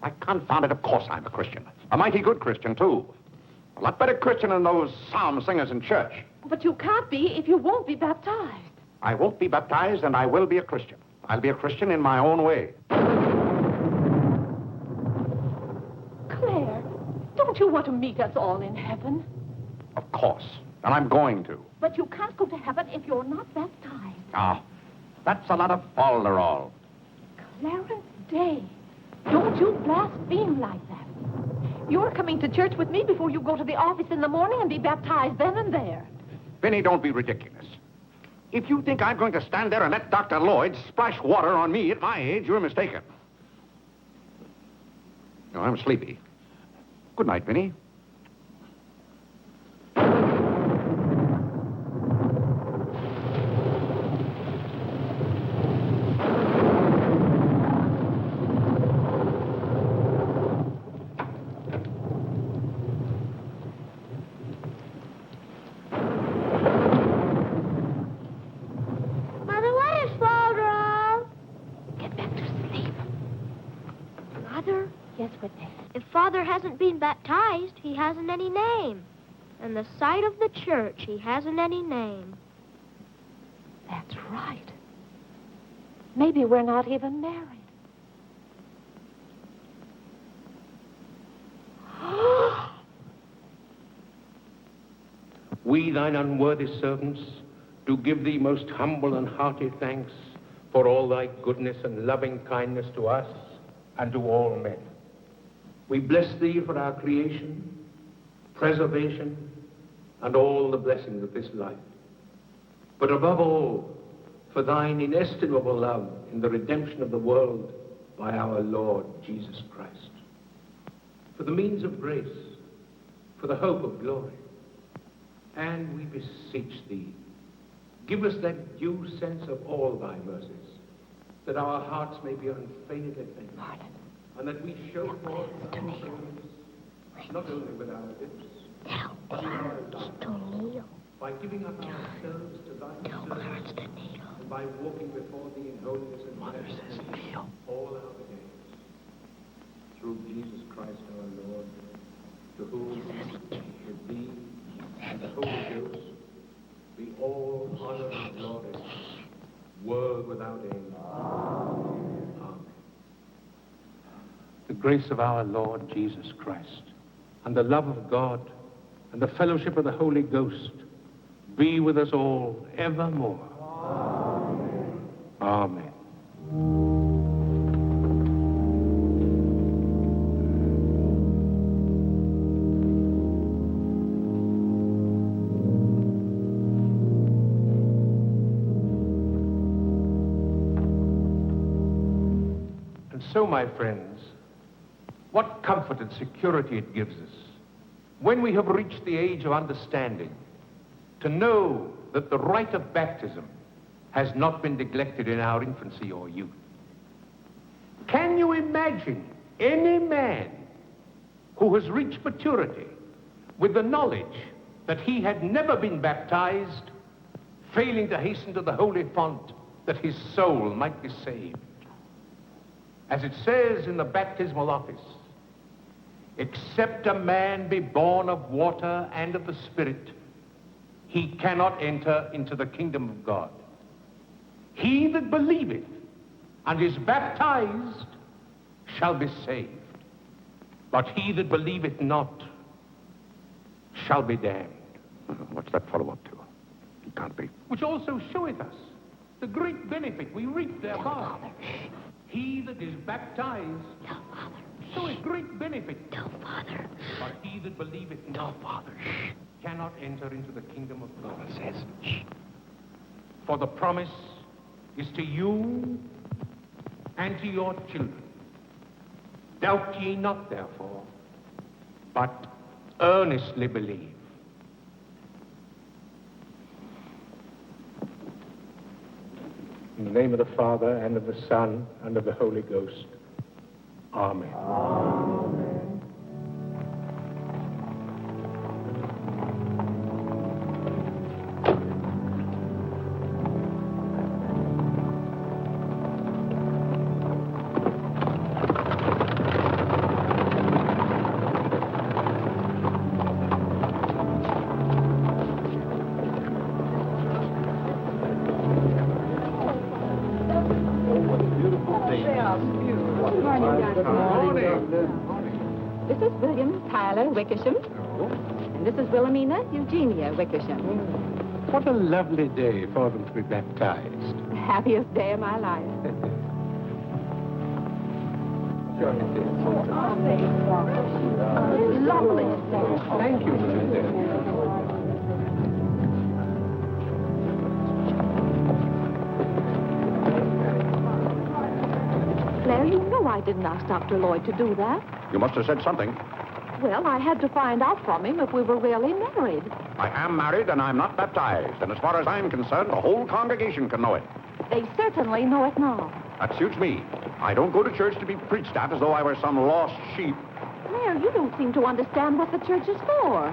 Why, confound it, of course I'm a Christian. A mighty good Christian, too. A lot better Christian than those psalm singers in church. But you can't be if you won't be baptized. I won't be baptized, and I will be a Christian. I'll be a Christian in my own way. Claire, don't you want to meet us all in heaven? Of course. And I'm going to. But you can't go to heaven if you're not baptized. Ah, that's a lot of falderall. Clarence Day, don't you blaspheme like that. You're coming to church with me before you go to the office in the morning and be baptized then and there. Vinny, don't be ridiculous. If you think I'm going to stand there and let Dr. Lloyd splash water on me at my age, you're mistaken. No, I'm sleepy. Good night, Vinny. Mother, what is Father? Get back to sleep. Mother, Yes, Whitney. if Father hasn't been baptized, he hasn't any name. In the sight of the church, he hasn't any name. That's right. Maybe we're not even married. We, thine unworthy servants, do give thee most humble and hearty thanks for all thy goodness and loving kindness to us and to all men. We bless thee for our creation, preservation, and all the blessings of this life. But above all, for thine inestimable love in the redemption of the world by our Lord Jesus Christ. For the means of grace, for the hope of glory. And we beseech thee, give us that due sense of all thy mercies, that our hearts may be unfeignedly thankful, and that we show forth thy praise, not only with our lips, but with our tongue, by giving up ourselves to thy service, and by walking before thee in holiness and majesty all our days. Through Jesus Christ our Lord, to whom, with thee, and the Holy Ghost, be all honor and glory, world without end. Amen. The grace of our Lord Jesus Christ, and the love of God, and the fellowship of the Holy Ghost, be with us all evermore. Amen. Amen. so, my friends, what comfort and security it gives us when we have reached the age of understanding to know that the rite of baptism has not been neglected in our infancy or youth. Can you imagine any man who has reached maturity with the knowledge that he had never been baptized, failing to hasten to the holy font that his soul might be saved? As it says in the baptismal office, except a man be born of water and of the Spirit, he cannot enter into the kingdom of God. He that believeth and is baptized shall be saved, but he that believeth not shall be damned. What's that follow up to? He can't be. Which also showeth us the great benefit we reap thereby. He that is baptized showeth great benefit. But he that believeth not cannot enter into the kingdom of God. For the promise is to you and to your children. Doubt ye not, therefore, but earnestly believe. In the name of the Father, and of the Son, and of the Holy Ghost. Amen. Amen. This is William Tyler Wickersham. And this is Wilhelmina Eugenia Wickersham. What a lovely day for them to be baptized. The happiest day of my life. Lovely. Thank you, Mrs. Claire, you know I didn't ask Dr. Lloyd to do that. You must have said something. Well, I had to find out from him if we were really married. I am married and I'm not baptized. And as far as I'm concerned, the whole congregation can know it. They certainly know it now. That suits me. I don't go to church to be preached at as though I were some lost sheep. Claire, you don't seem to understand what the church is for.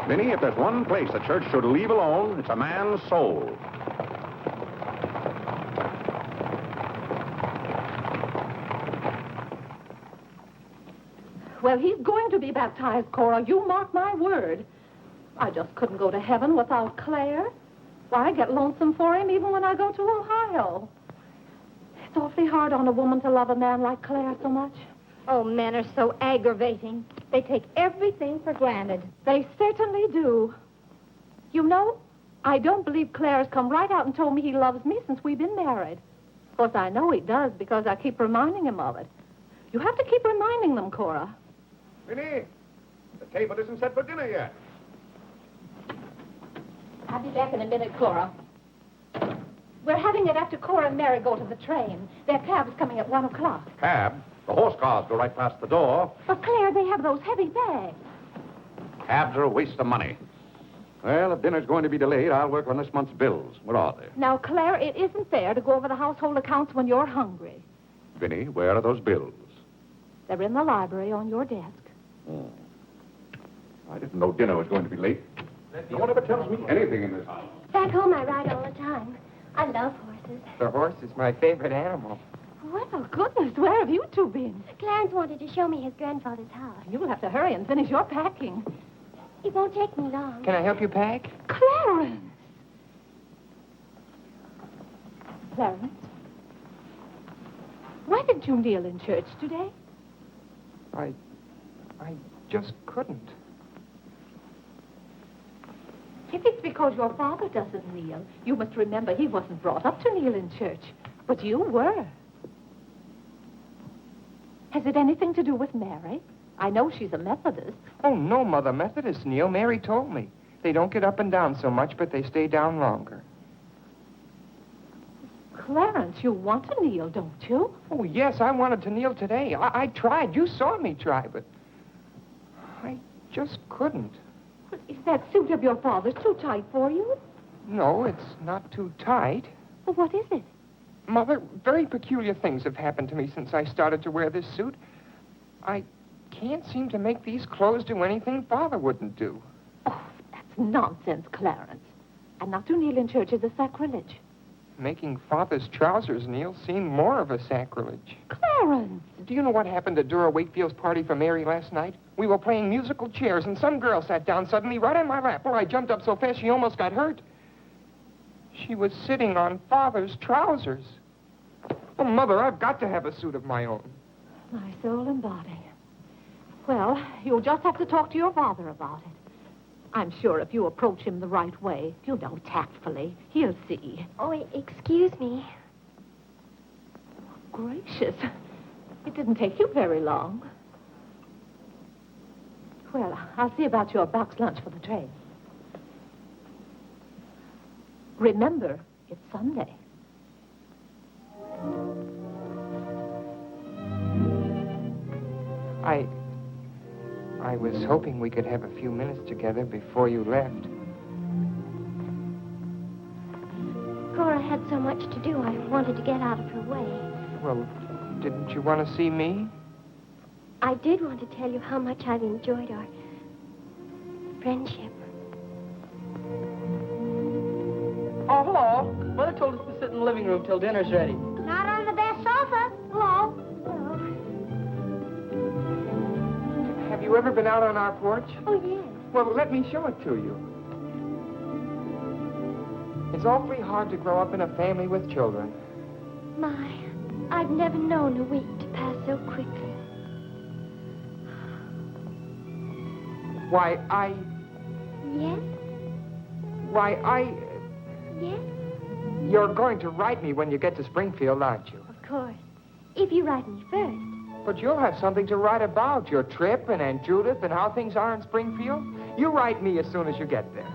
Minnie, if there's one place the church should leave alone, it's a man's soul. Well, he's going to be baptized, Cora. You mark my word. I just couldn't go to heaven without Claire. Why, I get lonesome for him even when I go to Ohio. It's awfully hard on a woman to love a man like Claire so much. Oh, men are so aggravating. They take everything for granted. They certainly do. You know, I don't believe Claire has come right out and told me he loves me since we've been married. Of course, I know he does because I keep reminding him of it. You have to keep reminding them, Cora. Minnie, the table isn't set for dinner yet. I'll be back in a minute, Cora. We're having it after Cora and Mary go to the train. Their cab's coming at 1 o'clock. Cab? The horse cars go right past the door. But, Claire, they have those heavy bags. Cabs are a waste of money. Well, if dinner's going to be delayed, I'll work on this month's bills. What are they? Now, Claire, it isn't fair to go over the household accounts when you're hungry. Vinny, where are those bills? They're in the library on your desk. Oh. I didn't know dinner was going to be late. No one ever tells me anything in this house. Back home, I ride all the time. I love horses. The horse is my favorite animal. Well, goodness, where have you two been? Clarence wanted to show me his grandfather's house. You'll have to hurry and finish your packing. It won't take me long. Can I help you pack? Clarence! Clarence? Why didn't you kneel in church today? I just couldn't. If it's because your father doesn't kneel, you must remember he wasn't brought up to kneel in church. But you were. Has it anything to do with Mary? I know she's a Methodist. Oh, no, Mother Methodists kneel. Mary told me. They don't get up and down so much, but they stay down longer. Clarence, you want to kneel, don't you? Oh, yes, I wanted to kneel today. I tried. You saw me try, but I just couldn't. Is that suit of your father's too tight for you? No, it's not too tight. Well, what is it? Mother, very peculiar things have happened to me since I started to wear this suit. I can't seem to make these clothes do anything Father wouldn't do. Oh, that's nonsense, Clarence. And not to kneel in church is a sacrilege. Making Father's trousers kneel seemed more of a sacrilege. Clarence! Do you know what happened at Dura Wakefield's party for Mary last night? We were playing musical chairs, and some girl sat down suddenly right on my lap. Well, I jumped up so fast she almost got hurt. She was sitting on Father's trousers. Oh, Mother, I've got to have a suit of my own. My soul and body. Well, you'll just have to talk to your father about it. I'm sure if you approach him the right way, tactfully, he'll see. Oh, excuse me. Gracious. It didn't take you very long. Well, I'll see about your box lunch for the train. Remember, it's Sunday. I was hoping we could have a few minutes together before you left. Cora had so much to do, I wanted to get out of her way. Well, didn't you want to see me? I did want to tell you how much I've enjoyed our friendship. Oh, hello. Mother told us to sit in the living room till dinner's ready. Not on the best sofa. Hello. Have you ever been out on our porch? Oh, yes. Well, let me show it to you. It's awfully hard to grow up in a family with children. My, I've never known a week to pass so quickly. Why, Yes? Yes? You're going to write me when you get to Springfield, aren't you? Of course. If you write me first. But you'll have something to write about, your trip and Aunt Judith and how things are in Springfield. You write me as soon as you get there.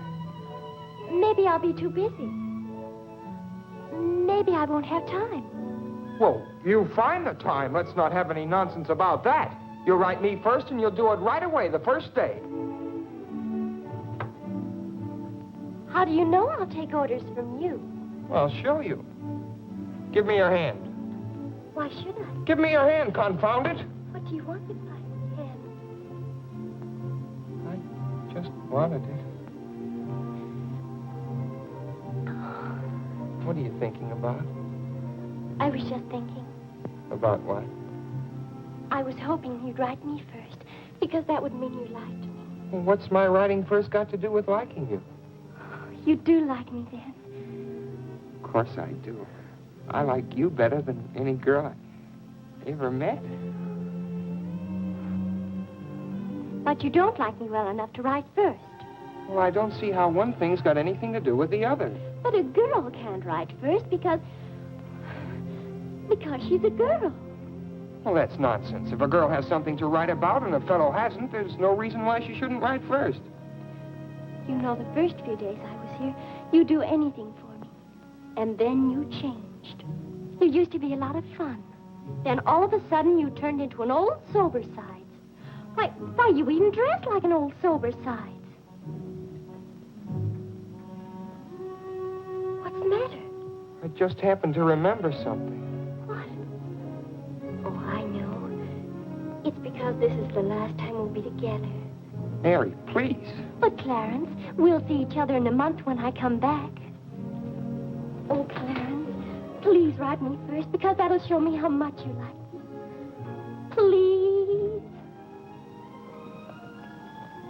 Maybe I'll be too busy. Maybe I won't have time. Well, you find the time. Let's not have any nonsense about that. You'll write me first and you'll do it right away, the first day. How do you know I'll take orders from you? I'll show you. Give me your hand. Why should I? Give me your hand, confound it. What do you want with my hand? I just wanted it. What are you thinking about? I was just thinking. About what? I was hoping you'd write me first, because that would mean you liked me. Well, what's my writing first got to do with liking you? You do like me then. Of course I do. I like you better than any girl I ever met. But you don't like me well enough to write first. Well, I don't see how one thing's got anything to do with the other. But a girl can't write first because she's a girl. Well, that's nonsense. If a girl has something to write about and a fellow hasn't, there's no reason why she shouldn't write first. You know, the first few days I was here, you'd do anything for me. And then you changed. You used to be a lot of fun. Then all of a sudden you turned into an old sober sides. Why, you even dressed like an old sober sides. What's the matter? I just happened to remember something. What? Oh, I know. It's because this is the last time we'll be together. Mary, please. But, Clarence, we'll see each other in a month when I come back. Oh, Clarence, please write me first, because that'll show me how much you like me. Please.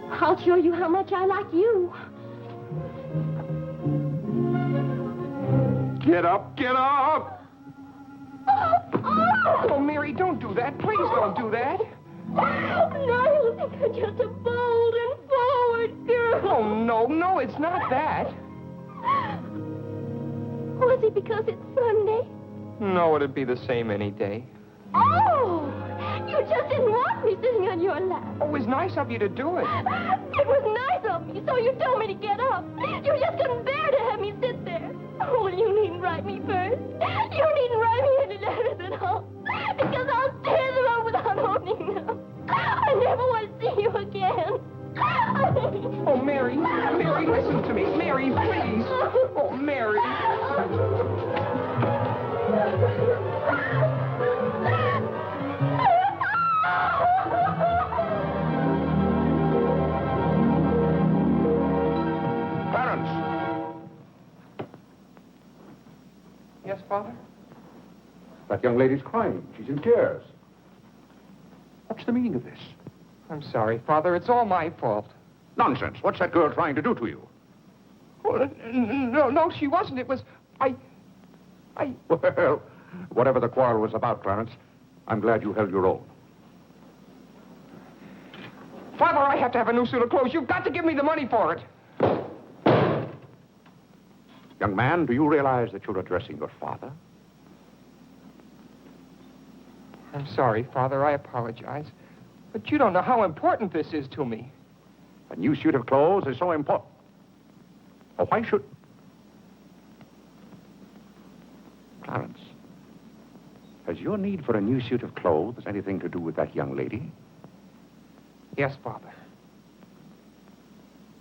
I'll show you how much I like you. Get up, get up! Oh, Mary, don't do that. Please don't do that. No, you think I'm just a bold and forward girl. Oh, no, it's not that. Was it because it's Sunday? No, it'd be the same any day. Oh, you just didn't want me sitting on your lap. Oh, it was nice of you to do it. It was nice of me, so you told me to get up. You just couldn't bear to have me sit there. Oh, you needn't write me first. You Oh, Mary. Clarence! Yes, Father? That young lady's crying. She's in tears. What's the meaning of this? I'm sorry, Father. It's all my fault. Nonsense. What's that girl trying to do to you? Oh, no, she wasn't. It was... Well, whatever the quarrel was about, Clarence, I'm glad you held your own. Father, I have to have a new suit of clothes. You've got to give me the money for it. Young man, do you realize that you're addressing your father? I'm sorry, Father. I apologize. But you don't know how important this is to me. A new suit of clothes is so important. Oh, why should... Clarence, has your need for a new suit of clothes anything to do with that young lady? Yes, Father.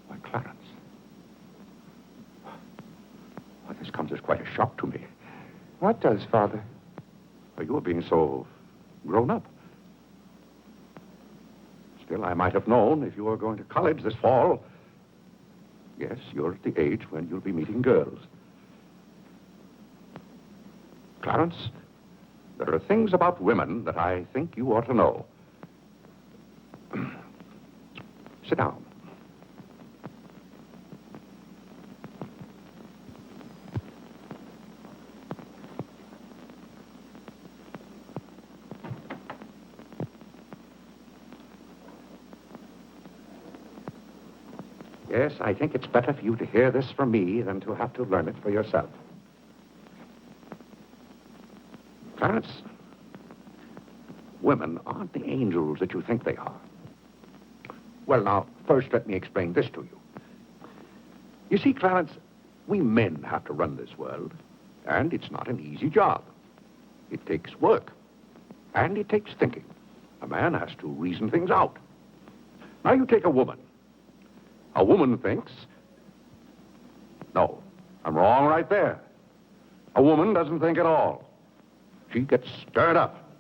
Why, Clarence. Why, this comes as quite a shock to me. What does, Father? Why, you're being so grown up. Still, I might have known if you were going to college this fall. Yes, you're at the age when you'll be meeting girls. Clarence, there are things about women that I think you ought to know. Sit down. Yes, I think it's better for you to hear this from me than to have to learn it for yourself. Clarence, women aren't the angels that you think they are. Well, now, first let me explain this to you. You see, Clarence, we men have to run this world, and it's not an easy job. It takes work, and it takes thinking. A man has to reason things out. Now, you take a woman. A woman thinks... No, I'm wrong right there. A woman doesn't think at all. She gets stirred up.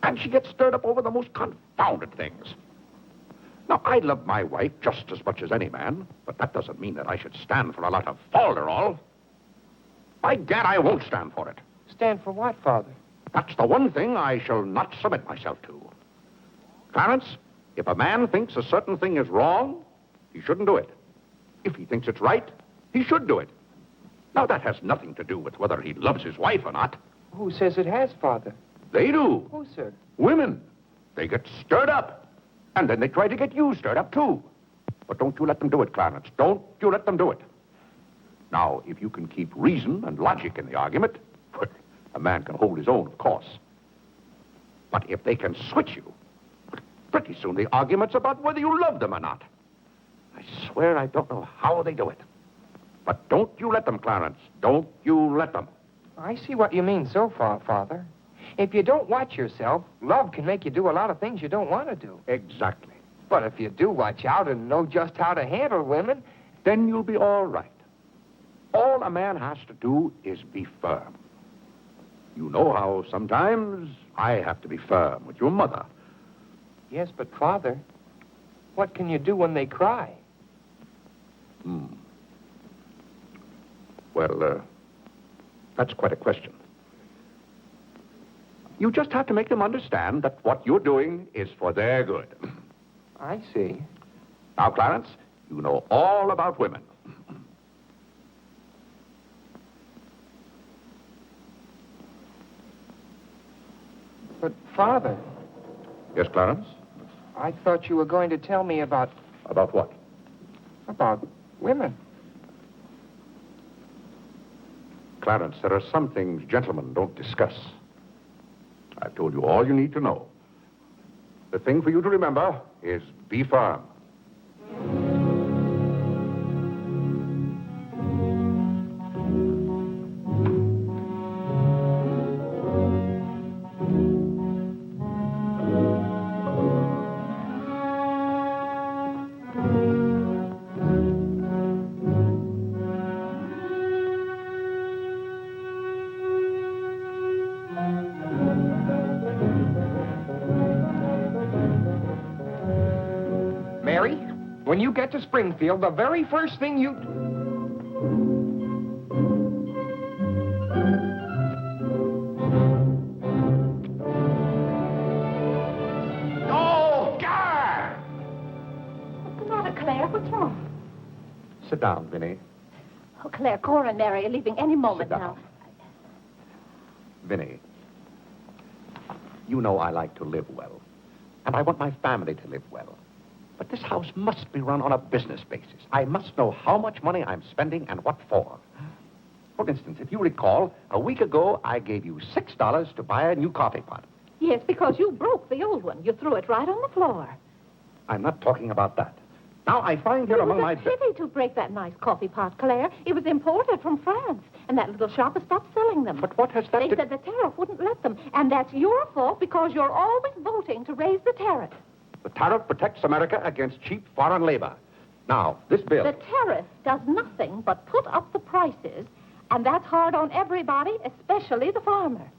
And she gets stirred up over the most confounded things. Now, I love my wife just as much as any man, but that doesn't mean that I should stand for a lot of falderall. By gad, I won't stand for it. Stand for what, Father? That's the one thing I shall not submit myself to. Clarence, if a man thinks a certain thing is wrong, he shouldn't do it. If he thinks it's right, he should do it. Now, that has nothing to do with whether he loves his wife or not. Who says it has, Father? They do. Who, sir? Women. They get stirred up. And then they try to get you stirred up, too. But don't you let them do it, Clarence. Don't you let them do it. Now, if you can keep reason and logic in the argument, well, a man can hold his own, of course. But if they can switch you, pretty soon the argument's about whether you love them or not. I swear I don't know how they do it. But don't you let them, Clarence. Don't you let them. I see what you mean so far, Father. If you don't watch yourself, love can make you do a lot of things you don't want to do. Exactly. But if you do watch out and know just how to handle women, then you'll be all right. All a man has to do is be firm. You know how sometimes I have to be firm with your mother. Yes, but Father, what can you do when they cry? Well, that's quite a question. You just have to make them understand that what you're doing is for their good. I see. Now, Clarence, you know all about women. But, Father... Yes, Clarence? I thought you were going to tell me about... About what? About women. Clarence, there are some things gentlemen don't discuss. I've told you all you need to know. The thing for you to remember is be firm. When you get to Springfield, the very first thing you... Oh, God! What's the matter, Claire? What's wrong? Sit down, Vinny. Oh, Claire, Cora and Mary are leaving any moment Sit down. now. Vinny, you know I like to live well, and I want my family to live well. But this house must be run on a business basis. I must know how much money I'm spending and what for. For instance, if you recall, a week ago, I gave you $6 to buy a new coffee pot. Yes, because you broke the old one. You threw it right on the floor. I'm not talking about that. Now, I find here among my... It was a pity to break that nice coffee pot, Claire. It was imported from France, and that little shop has stopped selling them. But what has that They said the tariff wouldn't let them, and that's your fault because you're always voting to raise the tariff. The tariff protects America against cheap foreign labor. Now, this bill... The tariff does nothing but put up the prices, and that's hard on everybody, especially the farmer.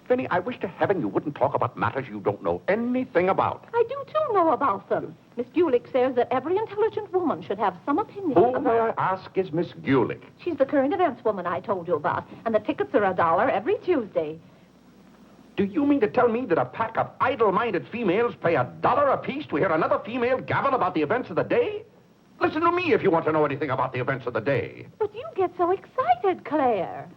Vinny, I wish to heaven you wouldn't talk about matters you don't know anything about. I do, too, know about them. Miss Gulick says that every intelligent woman should have some opinion Who, about... may I ask, is Miss Gulick? She's the current events woman I told you about, and the tickets are $1 every Tuesday. Do you mean to tell me that a pack of idle-minded females pay $1 apiece to hear another female gabble about the events of the day? Listen to me if you want to know anything about the events of the day. But you get so excited, Claire.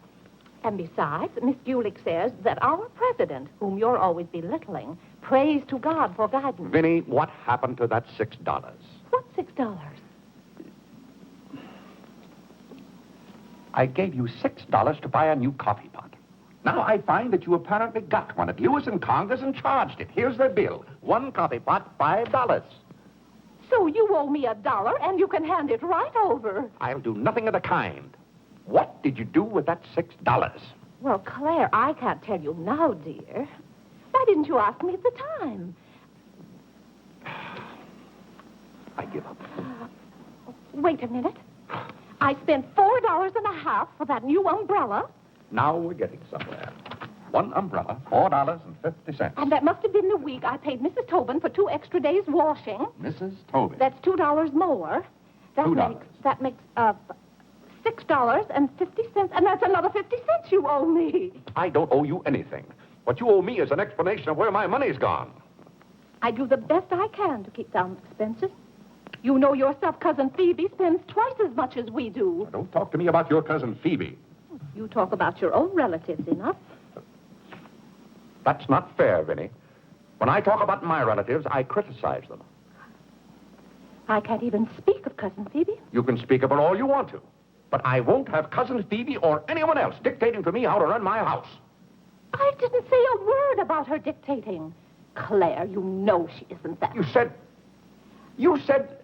And besides, Miss Gulick says that our president, whom you're always belittling, prays to God for guidance. Vinny, what happened to that $6? What $6? I gave you $6 to buy a new coffee pot. Now I find that you apparently got one of yours in Congress and charged it. Here's the bill. One coffee pot, $5. So you owe me $1, and you can hand it right over. I'll do nothing of the kind. What did you do with that $6? Well, Claire, I can't tell you now, dear. Why didn't you ask me at the time? I give up. Wait a minute. I spent $4.50 for that new umbrella. Now we're getting somewhere. One umbrella, $4.50. And that must have been the week I paid Mrs. Tobin for 2 extra days washing. Mrs. Tobin. That's $2 more. $2. That makes $6.50, and that's another 50 cents you owe me. I don't owe you anything. What you owe me is an explanation of where my money's gone. I do the best I can to keep down expenses. You know yourself, Cousin Phoebe spends twice as much as we do. Now, don't talk to me about your cousin Phoebe. You talk about your own relatives enough. That's not fair, Vinny. When I talk about my relatives, I criticize them. I can't even speak of Cousin Phoebe. You can speak about all you want to. But I won't have Cousin Phoebe or anyone else dictating to me how to run my house. I didn't say a word about her dictating. Claire, you know she isn't that. You said...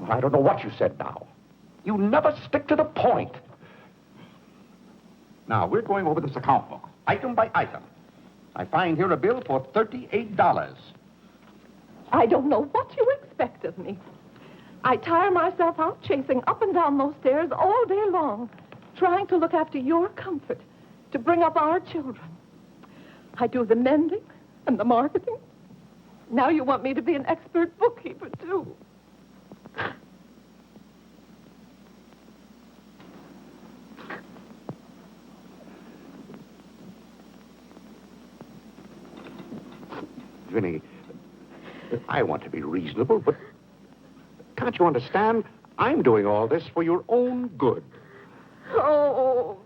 I don't know what you said now. You never stick to the point. Now, we're going over this account book, item by item. I find here a bill for $38. I don't know what you expect of me. I tire myself out chasing up and down those stairs all day long, trying to look after your comfort, to bring up our children. I do the mending and the marketing. Now you want me to be an expert bookkeeper, too. Vinny, I want to be reasonable, but can't you understand? I'm doing all this for your own good. Oh.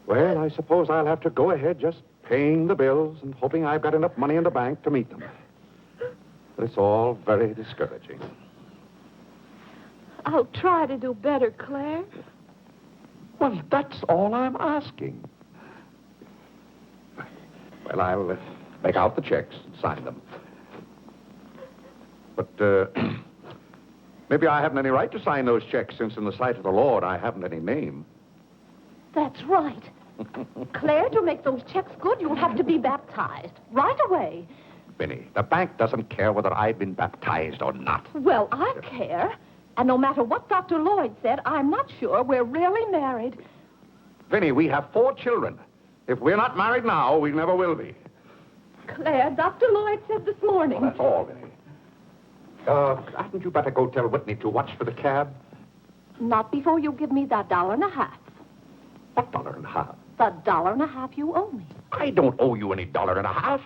Well, I suppose I'll have to go ahead just paying the bills and hoping I've got enough money in the bank to meet them. But it's all very discouraging. I'll try to do better, Claire. Well, that's all I'm asking. Well, I'll make out the checks and sign them. But maybe I haven't any right to sign those checks since in the sight of the Lord I haven't any name. That's right. Claire, to make those checks good, you'll have to be baptized right away. Vinny, the bank doesn't care whether I've been baptized or not. Well, I care. And no matter what Dr. Lloyd said, I'm not sure we're really married. Vinny, we have 4 children. If we're not married now, we never will be. Claire, Dr. Lloyd said this morning. Well, that's all, Vinny. Hadn't you better go tell Whitney to watch for the cab? Not before you give me that $1.50. What $1.50? The $1.50 you owe me. I don't owe you any $1.50.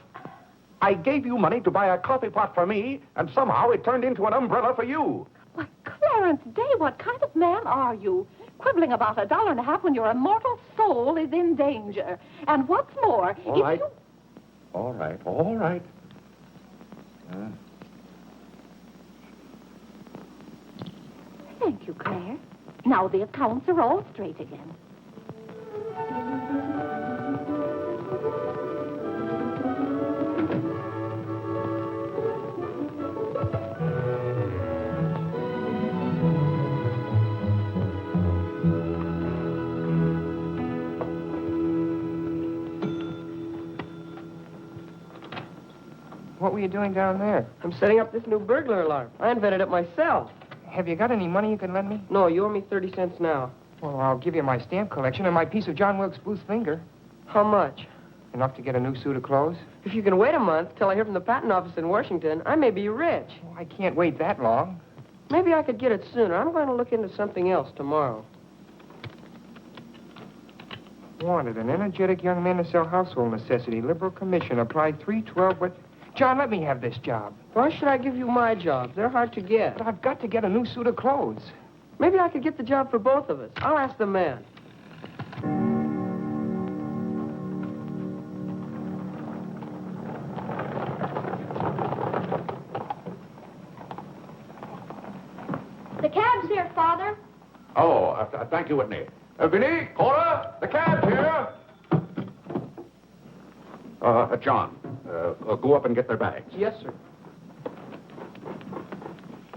I gave you money to buy a coffee pot for me, and somehow it turned into an umbrella for you. Why, Clarence Day, what kind of man are you? Quibbling about $1.50 when your immortal soul is in danger. And what's more, All right. All right. Thank you, Claire. Now the accounts are all straight again. What were you doing down there? I'm setting up this new burglar alarm. I invented it myself. Have you got any money you can lend me? No, you owe me 30 cents now. Well, I'll give you my stamp collection and my piece of John Wilkes Booth's finger. How much? Enough to get a new suit of clothes? If you can wait a month till I hear from the patent office in Washington, I may be rich. Oh, I can't wait that long. Maybe I could get it sooner. I'm going to look into something else tomorrow. Wanted, an energetic young man to sell household necessity. Liberal commission. Applied 312, but... John, let me have this job. Why should I give you my jobs? They're hard to get. But I've got to get a new suit of clothes. Maybe I could get the job for both of us. I'll ask the man. The cab's here, Father. Oh, thank you, Whitney. Vinny, Cora, the cab's here. John, go up and get their bags. Yes, sir.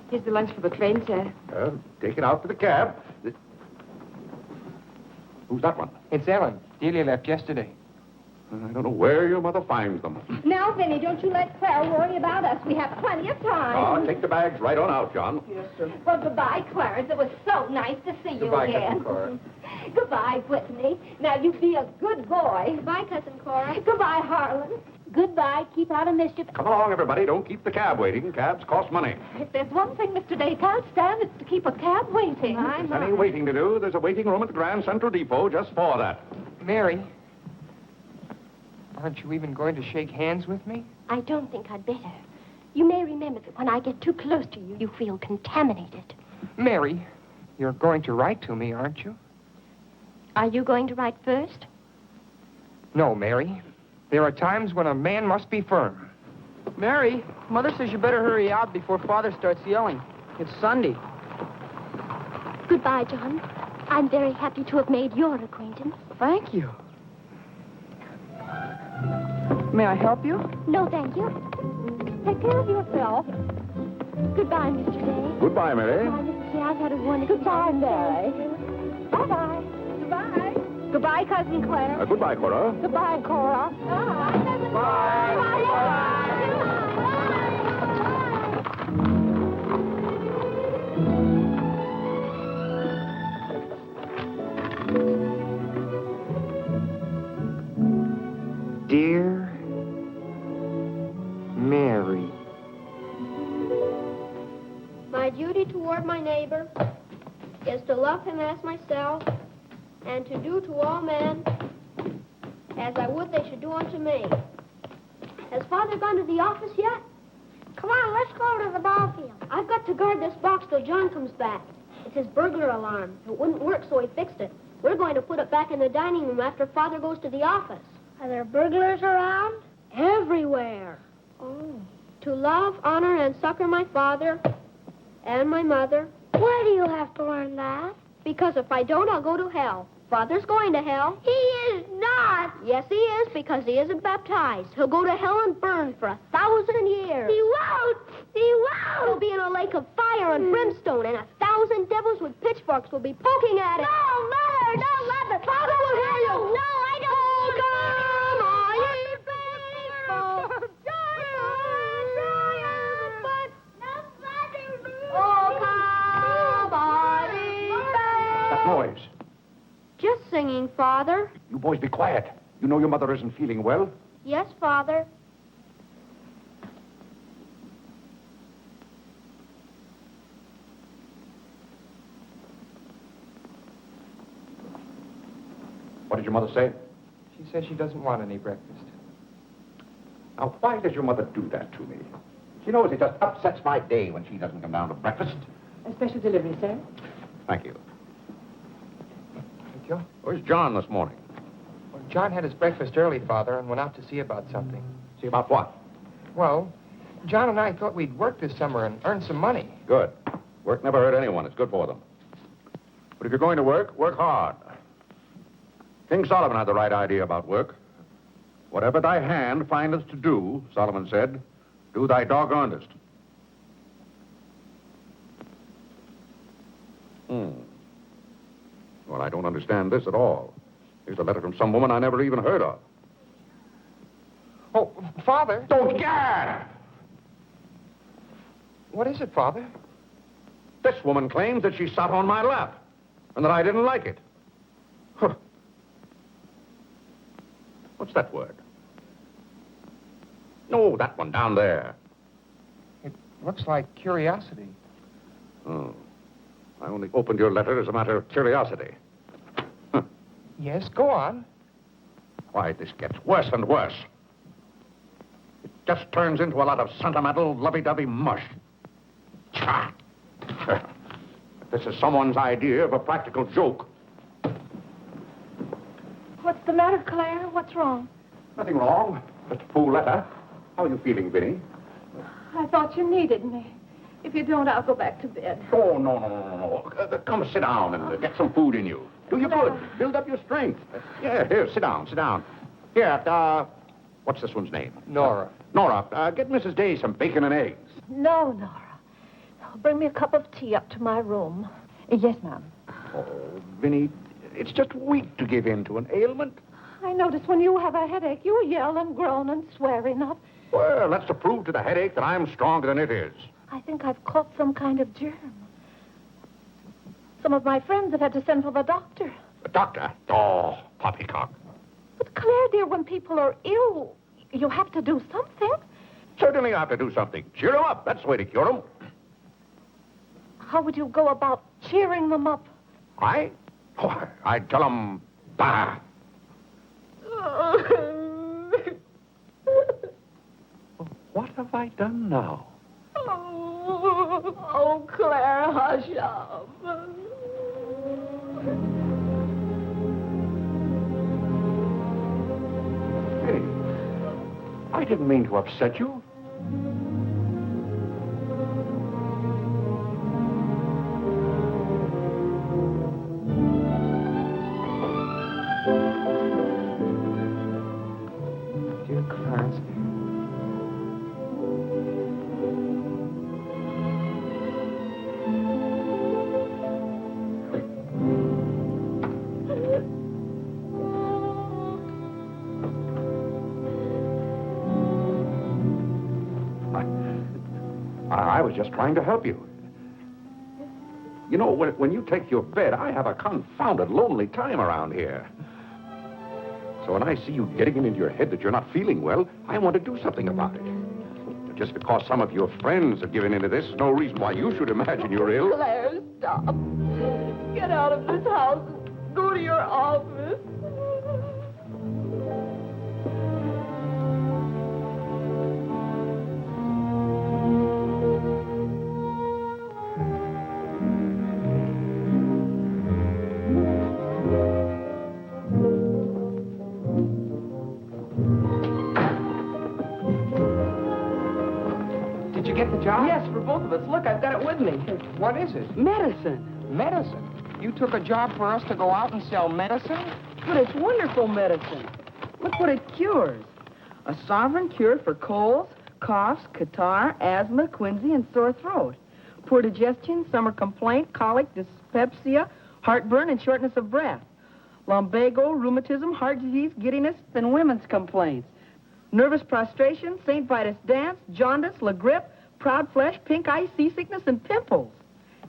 Here's the lunch for the train, sir. Take it out to the cab. Who's that one? It's Ellen. Delia left yesterday. I don't know where your mother finds them. Now, Vinny, don't you let Claire worry about us. We have plenty of time. Take the bags right on out, John. Yes, sir. Well, goodbye, Clarence. It was so nice to see you Goodbye, again. Cousin Cora. Goodbye, Whitney. Now, you be a good boy. Goodbye, Cousin Cora. Goodbye, Harlan. Goodbye. Keep out of mischief. Come along, everybody. Don't keep the cab waiting. Cabs cost money. If there's one thing Mr. Day can't stand, it's to keep a cab waiting. There's any waiting to do. There's a waiting room at the Grand Central Depot just for that. Mary, aren't you even going to shake hands with me? I don't think I'd better. You may remember that when I get too close to you, you feel contaminated. Mary, you're going to write to me, aren't you? Are you going to write first? No, Mary. There are times when a man must be firm. Mary, Mother says you better hurry out before Father starts yelling. It's Sunday. Goodbye, John. I'm very happy to have made your acquaintance. Thank you. May I help you? No, thank you. Take care of yourself. Goodbye, Mr. Day. Goodbye, Mary. Goodbye, Mr. Day. I've had a wonderful Goodbye, time. Mary. Bye-bye. Goodbye. Goodbye, Cousin Claire. Goodbye, Cora. Goodbye, Cora. Dear Mary. My duty toward my neighbor is to love him as myself and to do to all men as I would they should do unto me. Has Father gone to the office yet? Come on, let's go to the ball field. I've got to guard this box till John comes back. It's his burglar alarm. It wouldn't work, so he fixed it. We're going to put it back in the dining room after Father goes to the office. Are there burglars around? Everywhere. Oh. To love, honor, and succor my father and my mother. Why do you have to learn that? Because if I don't, I'll go to hell. Father's going to hell. He is not. Yes, he is, because he isn't baptized. He'll go to hell and burn for 1,000 years. He won't. He won't. He'll be in a lake of fire and brimstone, and 1,000 devils with pitchforks will be poking at him. No, Mother, don't let the Father will hear you. No, I don't. Oh, come on, you faithful. Oh, come on, That noise. Just singing, Father. You boys be quiet. You know your mother isn't feeling well. Yes, Father. your mother say? She says she doesn't want any breakfast. Now, why does your mother do that to me? She knows it just upsets my day when she doesn't come down to breakfast. A special delivery, sir. Thank you. Thank you. Where's John this morning? Well, John had his breakfast early, Father, and went out to see about something. See about what? Well, John and I thought we'd work this summer and earn some money. Good. Work never hurt anyone. It's good for them. But if you're going to work, work hard. King Solomon had the right idea about work. Whatever thy hand findeth to do, Solomon said, do thy doggonedest. Well, I don't understand this at all. Here's a letter from some woman I never even heard of. Oh, Father. Don't gad! What is it, Father? This woman claims that she sat on my lap and that I didn't like it. Huh. What's that word? No, that one down there. It looks like curiosity. Oh. I only opened your letter as a matter of curiosity. Huh. Yes, go on. Why, this gets worse and worse. It just turns into a lot of sentimental, lovey-dovey mush. Cha! If this is someone's idea of a practical joke. What's the matter, Claire? What's wrong? Nothing wrong. Just a fool letter. How are you feeling, Vinny? I thought you needed me. If you don't, I'll go back to bed. Oh, no. Come sit down and get some food in you. Do you good. Build up your strength. Yeah, here, sit down. Here, what's this one's name? Nora. Nora, get Mrs. Day some bacon and eggs. No, Nora. Bring me a cup of tea up to my room. Yes, ma'am. Oh, Vinny, it's just weak to give in to an ailment. I notice when you have a headache, you yell and groan and swear enough. Well, that's to prove to the headache that I'm stronger than it is. I think I've caught some kind of germ. Some of my friends have had to send for the doctor. The doctor? Oh, poppycock. But, Claire, dear, when people are ill, you have to do something. Certainly I have to do something. Cheer them up. That's the way to cure them. How would you go about cheering them up? I'd tell them, bah. What have I done now? Oh, Claire, hush up. Hey, I didn't mean to upset you. Dear Clarence. I was just trying to help you. You know, when you take your bed, I have a confounded lonely time around here. So when I see you getting it into your head that you're not feeling well, I want to do something about it. Just because some of your friends have given into this, no reason why you should imagine you're ill. Claire, stop. Get out of this house and go to your office. Did you get the job? Yes, for both of us. Look, I've got it with me. What is it? Medicine. Medicine. You took a job for us to go out and sell medicine? But it's wonderful medicine. Look what it cures. A sovereign cure for colds, coughs, catarrh, asthma, quinsy, and sore throat. Poor digestion, summer complaint, colic, dyspepsia, heartburn, and shortness of breath. Lumbago, rheumatism, heart disease, giddiness, and women's complaints. Nervous prostration, St. Vitus dance, jaundice, la grippe, proud flesh, pink eye, seasickness, and pimples.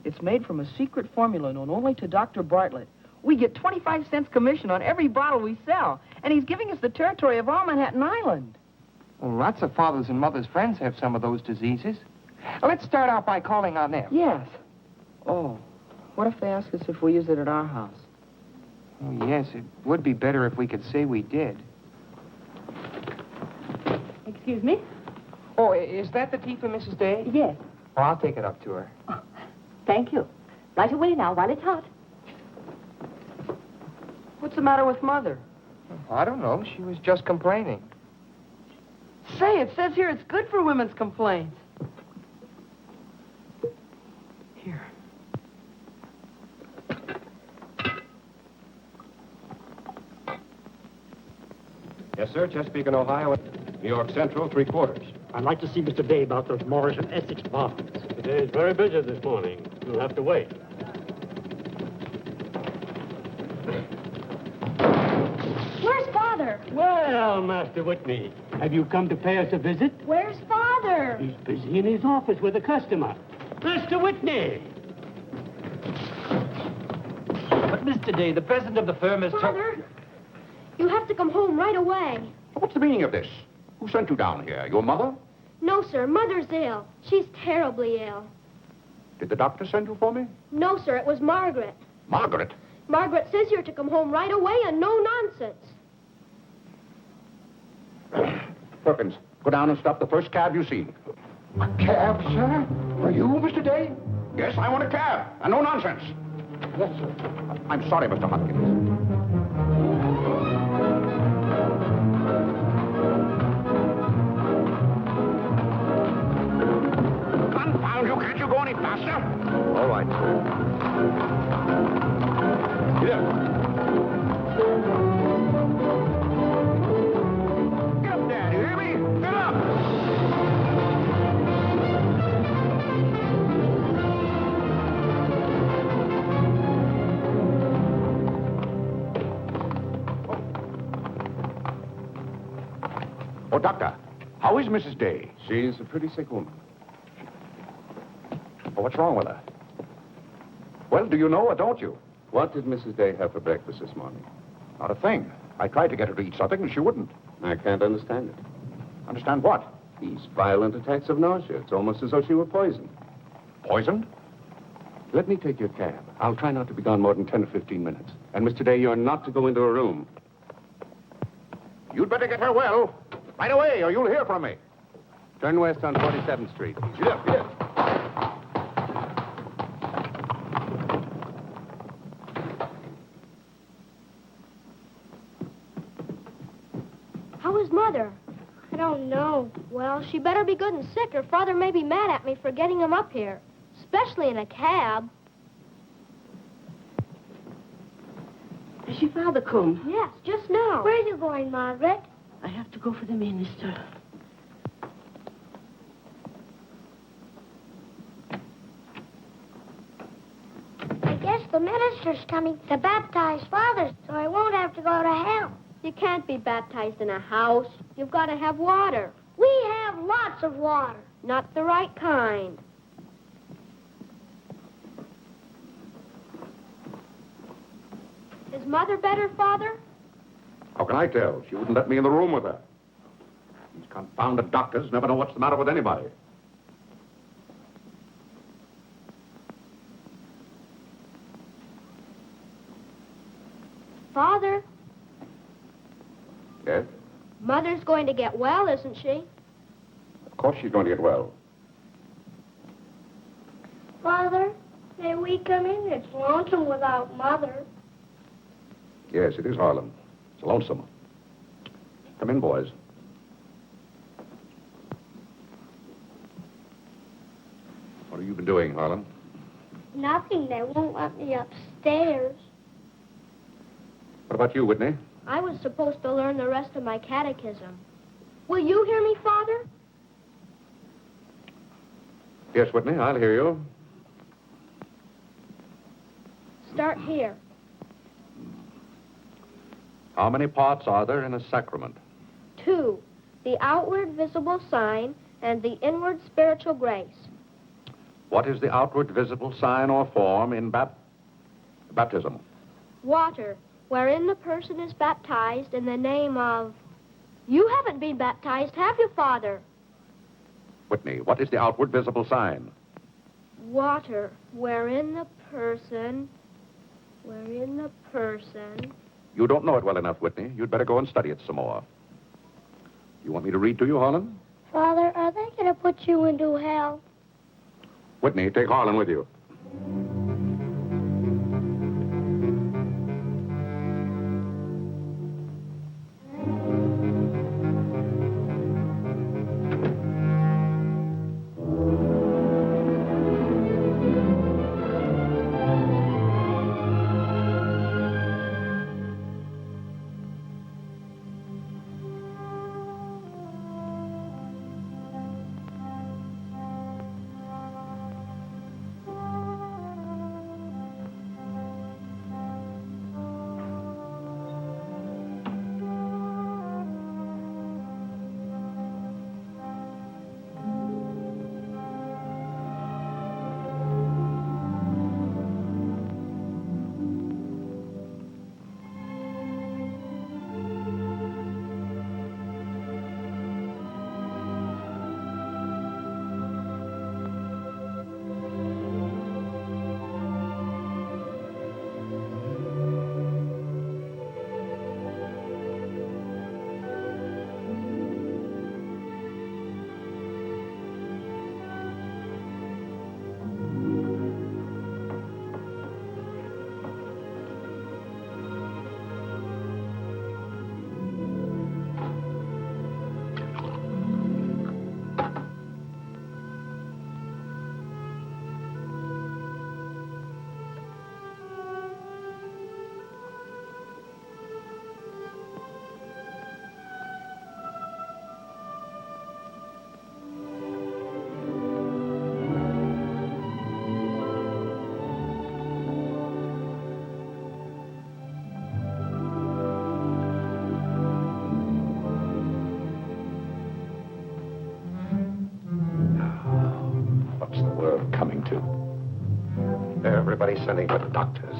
It's made from a secret formula known only to Dr. Bartlett. We get 25 cents commission on every bottle we sell, and he's giving us the territory of all Manhattan Island. Well, lots of fathers and mothers' friends have some of those diseases. Let's start out by calling on them. Yes. Oh, what if they ask us if we use it at our house? Oh, yes, it would be better if we could say we did. Excuse me? Oh, is that the tea for Mrs. Day? Yes. Oh, I'll take it up to her. Oh, thank you. Right away now, while it's hot. What's the matter with Mother? I don't know. She was just complaining. Say, it says here it's good for women's complaints. Here. Yes, sir. Chesapeake and Ohio. New York Central, 3/4. I'd like to see Mr. Day about those Morris and Essex bonds. Today is very busy this morning. You'll have to wait. Where's Father? Well, Master Whitney, have you come to pay us a visit? Where's Father? He's busy in his office with a customer. Master Whitney! But, Mr. Day, the president of the firm is... Father, you have to come home right away. What's the meaning of this? Who sent you down here? Your mother? No, sir. Mother's ill. She's terribly ill. Did the doctor send you for me? No, sir. It was Margaret. Margaret? Margaret says you're to come home right away and no nonsense. Perkins, go down and stop the first cab you see. A cab, sir? For you, Mr. Day? Yes, I want a cab, and no nonsense. Yes, sir. I'm sorry, Mr. Hopkins. Confound you, can't you go any faster? All right. Here. Get up there, do you hear me? Get up! Oh, Doctor, how is Mrs. Day? She's a pretty sick woman. Oh, what's wrong with her? Well, do you know or don't you? What did Mrs. Day have for breakfast this morning? Not a thing. I tried to get her to eat something, and she wouldn't. I can't understand it. Understand what? These violent attacks of nausea. It's almost as though she were poisoned. Poisoned? Let me take your cab. I'll try not to be gone more than 10 or 15 minutes. And, Mr. Day, you're not to go into a room. You'd better get her well. Right away, or you'll hear from me. Turn west on 47th Street. Yes, yes. How is Mother? I don't know. Well, she better be good and sick, or Father may be mad at me for getting him up here. Especially in a cab. Has your father come? Yes, just now. Where are you going, Margaret? I have to go for the minister. I guess the minister's coming to baptize Father, so I won't have to go to hell. You can't be baptized in a house. You've got to have water. We have lots of water. Not the right kind. Is Mother better, Father? How can I tell? She wouldn't let me in the room with her. These confounded doctors never know what's the matter with anybody. Father, Yes? Mother's going to get well, isn't she? Of course she's going to get well. Father, may we come in? It's lonesome without Mother. Yes, it is Harlan. It's lonesome. Come in, boys. What have you been doing, Harlan? Nothing. They won't let me upstairs. What about you, Whitney? I was supposed to learn the rest of my catechism. Will you hear me, Father? Yes, Whitney, I'll hear you. Start here. How many parts are there in a sacrament? 2, the outward visible sign and the inward spiritual grace. What is the outward visible sign or form in baptism? Water, wherein the person is baptized in the name of... You haven't been baptized, have you, Father? Whitney, what is the outward visible sign? Water, wherein the person Wherein the person... You don't know it well enough, Whitney. You'd better go and study it some more. You want me to read to you, Harlan? Father, are they going to put you into hell? Whitney, take Harlan with you. Everybody's sending for the doctors.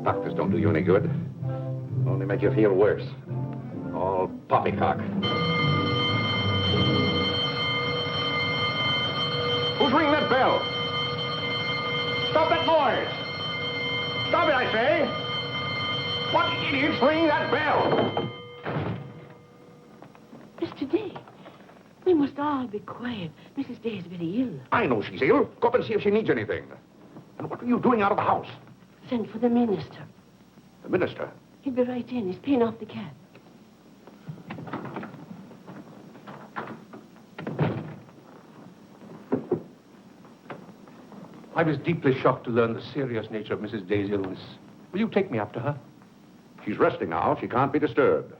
Doctors don't do you any good. Only make you feel worse. All poppycock. Who's ringing that bell? Stop that noise! Stop it, I say! What idiot's ringing that bell? Mr. Day, we must all be quiet. Mrs. Day is very ill. I know she's ill. Go up and see if she needs anything. And what are you doing out of the house? Send for the minister. The minister? He'll be right in. He's paying off the cab. I was deeply shocked to learn the serious nature of Mrs. Day's illness. Will you take me up to her? She's resting now. She can't be disturbed.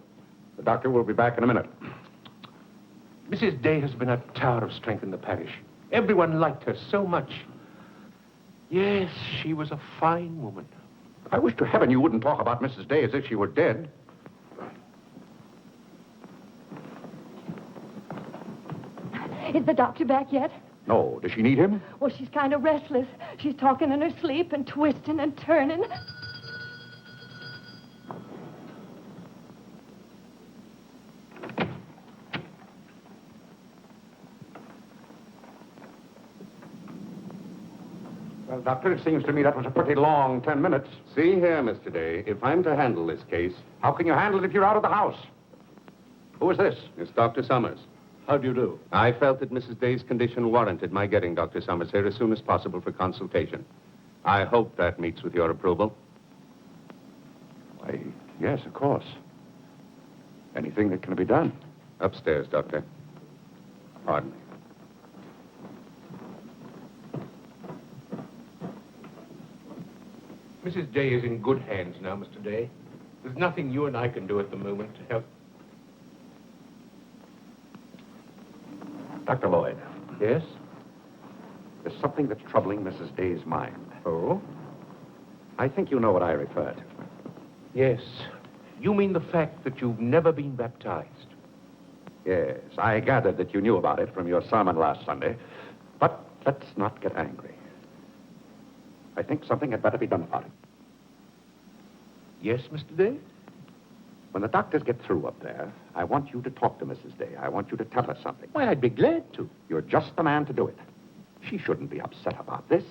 The doctor will be back in a minute. Mrs. Day has been a tower of strength in the parish. Everyone liked her so much. Yes, she was a fine woman. I wish to heaven you wouldn't talk about Mrs. Day as if she were dead. Is the doctor back yet? No. Does she need him? Well, she's kind of restless. She's talking in her sleep and twisting and turning. Well, Doctor, it seems to me that was a pretty long 10 minutes. See here, Mr. Day, if I'm to handle this case... How can you handle it if you're out of the house? Who is this? It's Dr. Summers. How do you do? I felt that Mrs. Day's condition warranted my getting Dr. Summers here as soon as possible for consultation. I hope that meets with your approval. Why, yes, of course. Anything that can be done. Upstairs, Doctor. Pardon me. Mrs. Day is in good hands now, Mr. Day. There's nothing you and I can do at the moment to help. Dr. Lloyd. Yes? There's something that's troubling Mrs. Day's mind. Oh? I think you know what I refer to. Yes. You mean the fact that you've never been baptized? Yes, I gathered that you knew about it from your sermon last Sunday. But let's not get angry. I think something had better be done about it. Yes, Mr. Day? When the doctors get through up there, I want you to talk to Mrs. Day. I want you to tell her something. Why, I'd be glad to. You're just the man to do it. She shouldn't be upset about this.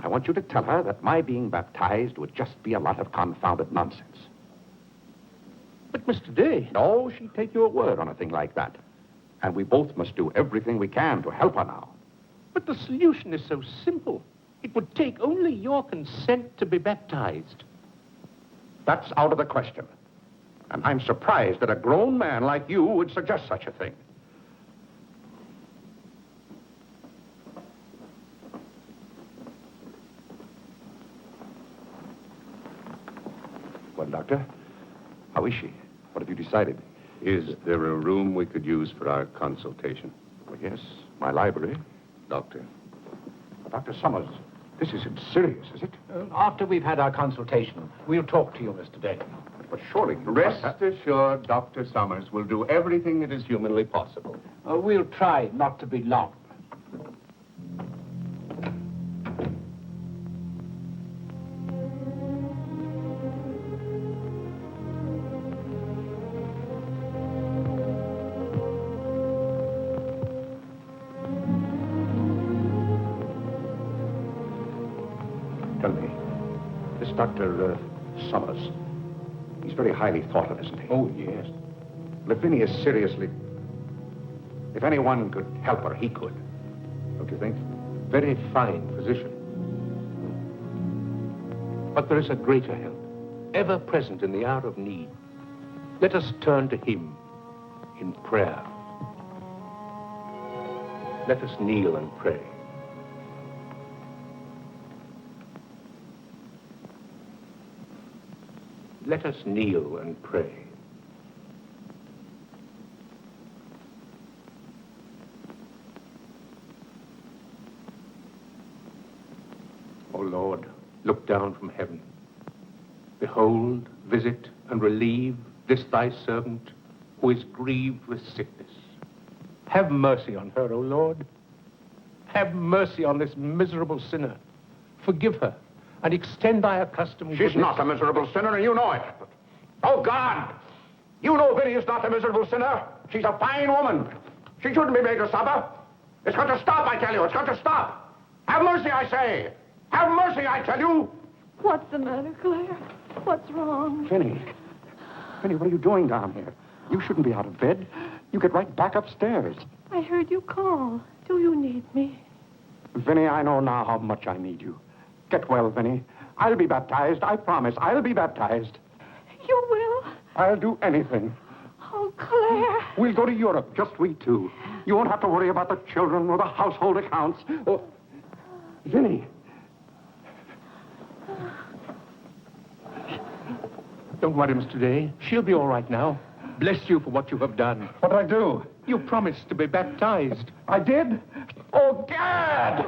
I want you to tell her that my being baptized would just be a lot of confounded nonsense. But, Mr. Day... No, she'd take your word on a thing like that. And we both must do everything we can to help her now. But the solution is so simple. It would take only your consent to be baptized. That's out of the question. And I'm surprised that a grown man like you would suggest such a thing. Well, Doctor, how is she? What have you decided? Is there a room we could use for our consultation? Well, yes, my library. Doctor. Dr. Summers, this isn't serious, is it? After we've had our consultation, we'll talk to you, Mr. Day. But surely... Rest assured, Dr. Summers will do everything that is humanly possible. We'll try not to be long. Tell me, this Dr. Summers, he's very highly thought of, isn't he? Oh, yes. Lavinia is seriously... If anyone could help her, he could. Don't you think? Very fine physician. But there is a greater help, ever present in the hour of need. Let us turn to him in prayer. Let us kneel and pray. Let us kneel and pray. O Lord, look down from heaven. Behold, visit, and relieve this thy servant who is grieved with sickness. Have mercy on her, O Lord. Have mercy on this miserable sinner. Forgive her, and extend thy accustomed She's not a miserable sinner, and you know it. Oh, God! You know Vinnie is not a miserable sinner. She's a fine woman. She shouldn't be made to suffer. It's got to stop, I tell you. It's got to stop. Have mercy, I say. Have mercy, I tell you. What's the matter, Claire? What's wrong? Vinnie. Vinnie, what are you doing down here? You shouldn't be out of bed. You get right back upstairs. I heard you call. Do you need me? Vinnie, I know now how much I need you. Get well, Vinnie. I'll be baptized. I promise. I'll be baptized. You will? I'll do anything. Oh, Claire. We'll go to Europe, just we two. You won't have to worry about the children or the household accounts. Oh, Vinnie. Don't worry, Mr. Day. She'll be all right now. Bless you for what you have done. What did I do? You promised to be baptized. I did? Oh, Gad!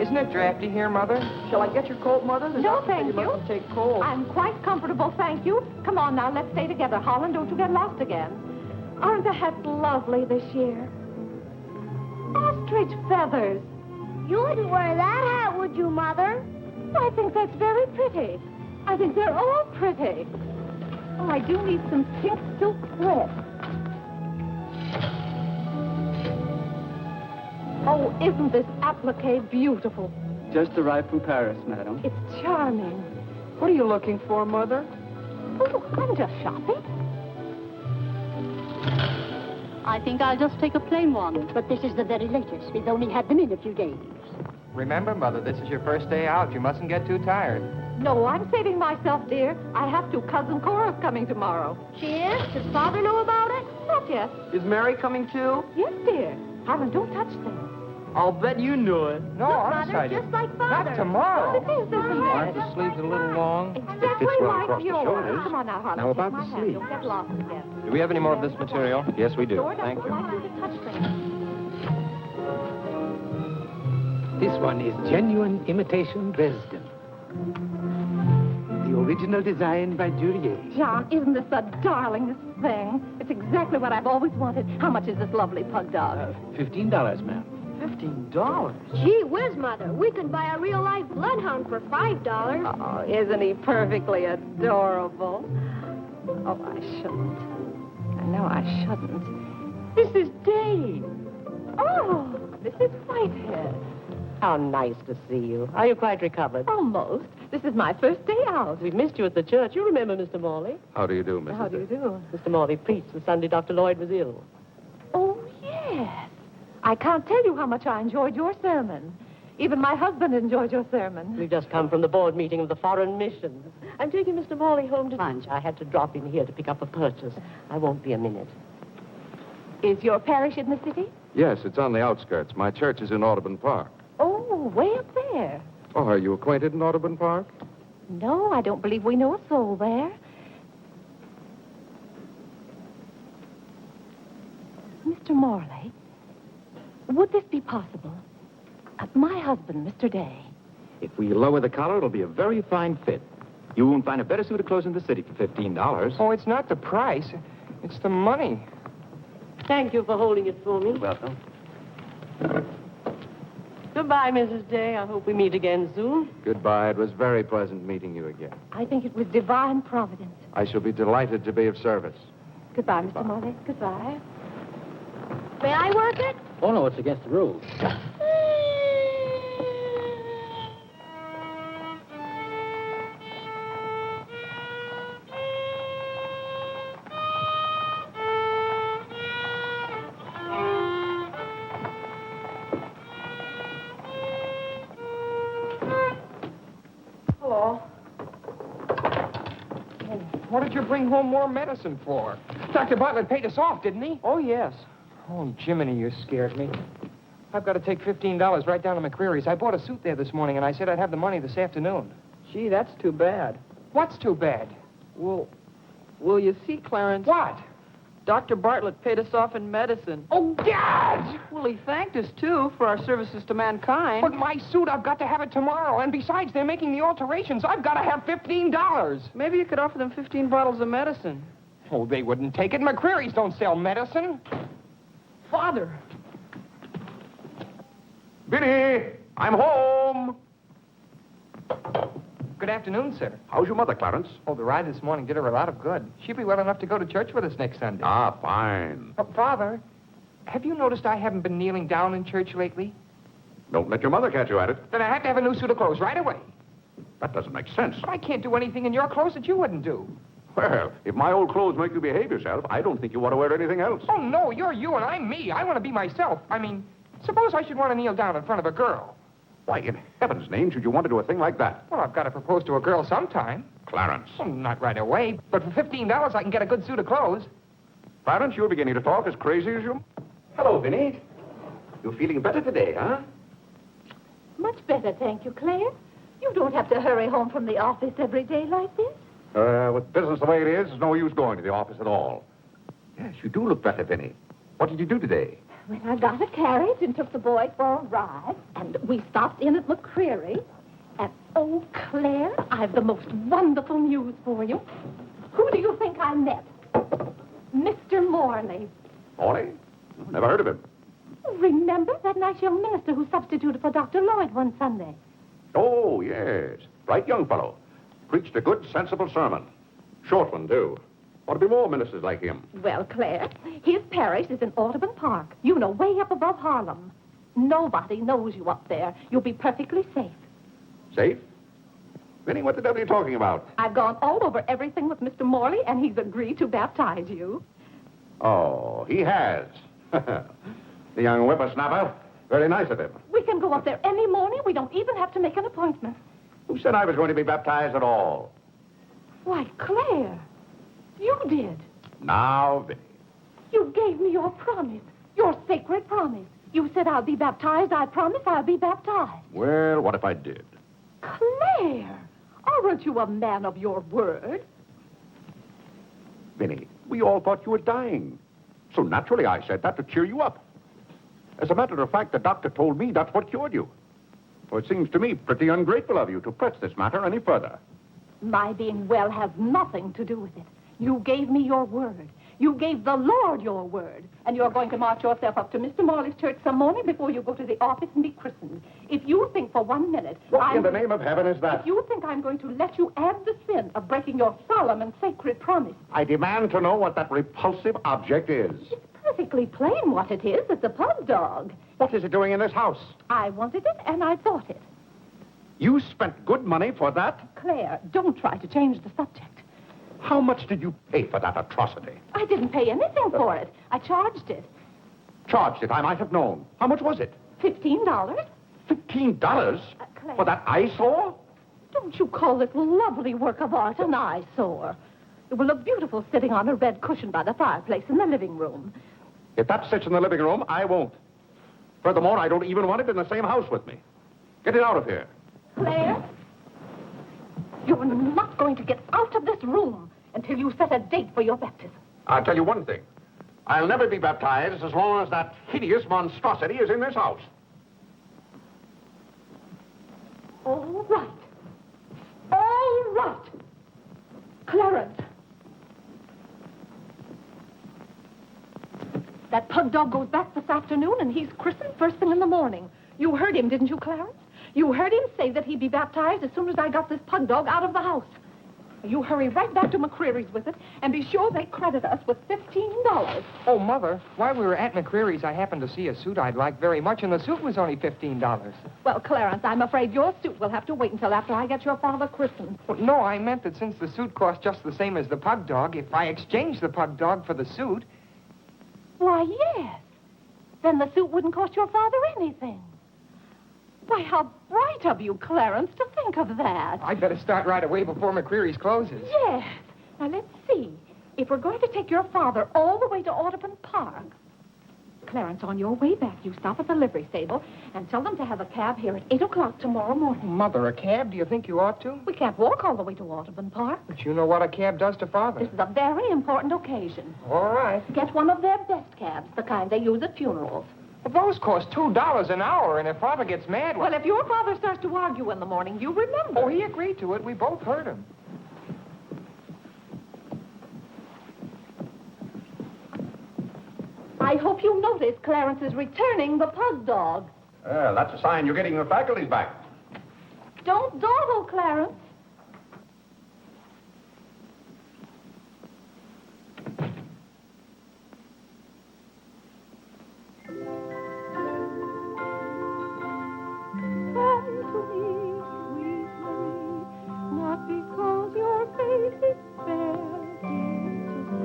Isn't it drafty here, Mother? Shall I get your coat, Mother? The No, doctor said thank you. mustn't take cold. I'm quite comfortable, thank you. Come on now, let's stay together. Holland, don't you get lost again. Aren't the hats lovely this year? Ostrich feathers. You wouldn't wear that hat, would you, Mother? I think that's very pretty. I think they're all pretty. Oh, I do need some pink silk thread. Oh, isn't this applique beautiful? Just arrived from Paris, madam. It's charming. What are you looking for, Mother? Oh, I'm just shopping. I think I'll just take a plain one, but this is the very latest. We've only had them in a few days. Remember, Mother, this is your first day out. You mustn't get too tired. No, I'm saving myself, dear. I have to. Cousin Cora's coming tomorrow. She is? Does Father know about it? Not yet. Is Mary coming too? Yes, dear. Harlan, don't touch them. I'll bet you knew it. No, honest, I didn't. just like Father. Not tomorrow. Aren't the sleeves a little long? Exactly well like across the yours. shoulders. Come on now, Harlan. Now, about take the my hand. sleeves. You'll get lost again. Do we have any more of this material? Yes, we do. Sure, Thank I'd you. like you to touch things. This one is genuine imitation Dresden. The original design by Duryea. John, isn't this the darlingest thing? It's exactly what I've always wanted. How much is this lovely pug dog? $15, ma'am. $15? Gee whiz, Mother. We can buy a real-life bloodhound for $5. Oh, isn't he perfectly adorable? Oh, I shouldn't. I know I shouldn't. This is Dave. Oh, this is Whitehead. How nice to see you. Are you quite recovered? Almost. This is my first day out. We've missed you at the church. You remember Mr. Morley? How do you do, Mrs. How do you do? Mr. Morley preached the Sunday Dr. Lloyd was ill. Oh, yes. I can't tell you how much I enjoyed your sermon. Even my husband enjoyed your sermon. We've just come from the board meeting of the Foreign Missions. I'm taking Mr. Morley home to lunch. I had to drop in here to pick up a purchase. I won't be a minute. Is your parish in the city? Yes, it's on the outskirts. My church is in Audubon Park. Oh, way up there. Oh, are you acquainted in Audubon Park? No, I don't believe we know a soul there. Mr. Morley, would this be possible? My husband, Mr. Day. If we lower the collar, it'll be a very fine fit. You won't find a better suit of clothes in the city for $15. Oh, it's not the price. It's the money. Thank you for holding it for me. Welcome. Goodbye, Mrs. Day. I hope we meet again soon. Goodbye. It was very pleasant meeting you again. I think it was divine providence. I shall be delighted to be of service. Goodbye, Mr. Morley. Goodbye. May I work it? Oh, no, it's against the rules. Hello. What did you bring home more medicine for? Dr. Bartlett paid us off, didn't he? Oh, yes. Oh, Jiminy, you scared me. I've got to take $15 right down to McCreary's. I bought a suit there this morning, and I said I'd have the money this afternoon. Gee, that's too bad. What's too bad? Well, you see, Clarence... What? Dr. Bartlett paid us off in medicine. Oh, God! Well, he thanked us, too, for our services to mankind. But my suit, I've got to have it tomorrow. And besides, they're making the alterations. I've got to have $15. Maybe you could offer them 15 bottles of medicine. Oh, they wouldn't take it. McCreary's don't sell medicine. Father. Vinny, I'm home. Good afternoon, sir. How's your mother, Clarence? Oh, the ride this morning did her a lot of good. She'll be well enough to go to church with us next Sunday. Ah, fine. Father, have you noticed I haven't been kneeling down in church lately? Don't let your mother catch you at it. Then I have to have a new suit of clothes right away. That doesn't make sense. But I can't do anything in your clothes that you wouldn't do. Well, if my old clothes make you behave yourself, I don't think you want to wear anything else. Oh, no, you're you and I'm me. I want to be myself. I mean, suppose I should want to kneel down in front of a girl. Why, in heaven's name, should you want to do a thing like that? Well, I've got to propose to a girl sometime. Clarence. Well, not right away, but for $15 I can get a good suit of clothes. Clarence, you're beginning to talk as crazy as you... Hello, Vinny. You feeling better today, huh? Much better, thank you, Claire. You don't have to hurry home from the office every day like this. With business the way it is, there's no use going to the office at all. Yes, you do look better, Vinny. What did you do today? Well, I got a carriage and took the boys for a ride, and we stopped in at McCreary. And, oh, Claire, I've the most wonderful news for you. Who do you think I met? Mr. Morley. Morley? Never heard of him. Remember that nice young minister who substituted for Dr. Lloyd one Sunday? Oh, yes. Bright young fellow. Preached a good, sensible sermon. Short one, too. Ought to be more ministers like him. Well, Claire, his parish is in Audubon Park. You know, way up above Harlem. Nobody knows you up there. You'll be perfectly safe. Safe? Vinny, what the devil are you talking about? I've gone all over everything with Mr. Morley, and he's agreed to baptize you. Oh, he has. The young whippersnapper. Very nice of him. We can go up there any morning. We don't even have to make an appointment. Who said I was going to be baptized at all? Why, Claire, you did. Now, Vinny. You gave me your promise, your sacred promise. You said I'll be baptized. I promise I'll be baptized. Well, what if I did? Claire, aren't you a man of your word? Vinny, we all thought you were dying. So naturally I said that to cheer you up. As a matter of fact, the doctor told me that's what cured you. Well, it seems to me pretty ungrateful of you to press this matter any further. My being well has nothing to do with it. You gave me your word. You gave the Lord your word. And you're going to march yourself up to Mr. Morley's church some morning before you go to the office and be christened. If you think for 1 minute... What in the name of heaven is that? If you think I'm going to let you add the sin of breaking your solemn and sacred promise... I demand to know what that repulsive object is. It's perfectly plain what it is. It's a pug dog. What is it doing in this house? I wanted it and I bought it. You spent good money for that? Claire, don't try to change the subject. How much did you pay for that atrocity? I didn't pay anything for it. I charged it. Charged it, I might have known. How much was it? $15. $15? Claire. For that eyesore? Don't you call this lovely work of art an eyesore? It will look beautiful sitting on a red cushion by the fireplace in the living room. If that sits in the living room, I won't. Furthermore, I don't even want it in the same house with me. Get it out of here. Claire, you're not going to get out of this room until you set a date for your baptism. I'll tell you one thing. I'll never be baptized as long as that hideous monstrosity is in this house. All right. All right. Clarence. That pug dog goes back this afternoon, and he's christened first thing in the morning. You heard him, didn't you, Clarence? You heard him say that he'd be baptized as soon as I got this pug dog out of the house. You hurry right back to McCreary's with it, and be sure they credit us with $15. Oh, Mother, while we were at McCreary's, I happened to see a suit I'd like very much, and the suit was only $15. Well, Clarence, I'm afraid your suit will have to wait until after I get your father christened. Well, no, I meant that since the suit cost just the same as the pug dog, if I exchanged the pug dog for the suit... Why, yes. Then the suit wouldn't cost your father anything. Why, how bright of you, Clarence, to think of that. I'd better start right away before McCreary's closes. Yes. Now, let's see. If we're going to take your father all the way to Audubon Park... Clarence, on your way back, you stop at the livery stable and tell them to have a cab here at 8 o'clock tomorrow morning. Mother, a cab? Do you think you ought to? We can't walk all the way to Audubon Park. But you know what a cab does to Father. This is a very important occasion. All right. Get one of their best cabs, the kind they use at funerals. Well, those cost $2 an hour, and if Father gets mad... Well, if your father starts to argue in the morning, you remember. Oh, he agreed to it. We both heard him. I hope you notice Clarence is returning the pug dog. Well, that's a sign you're getting your faculties back. Don't dawdle, Clarence.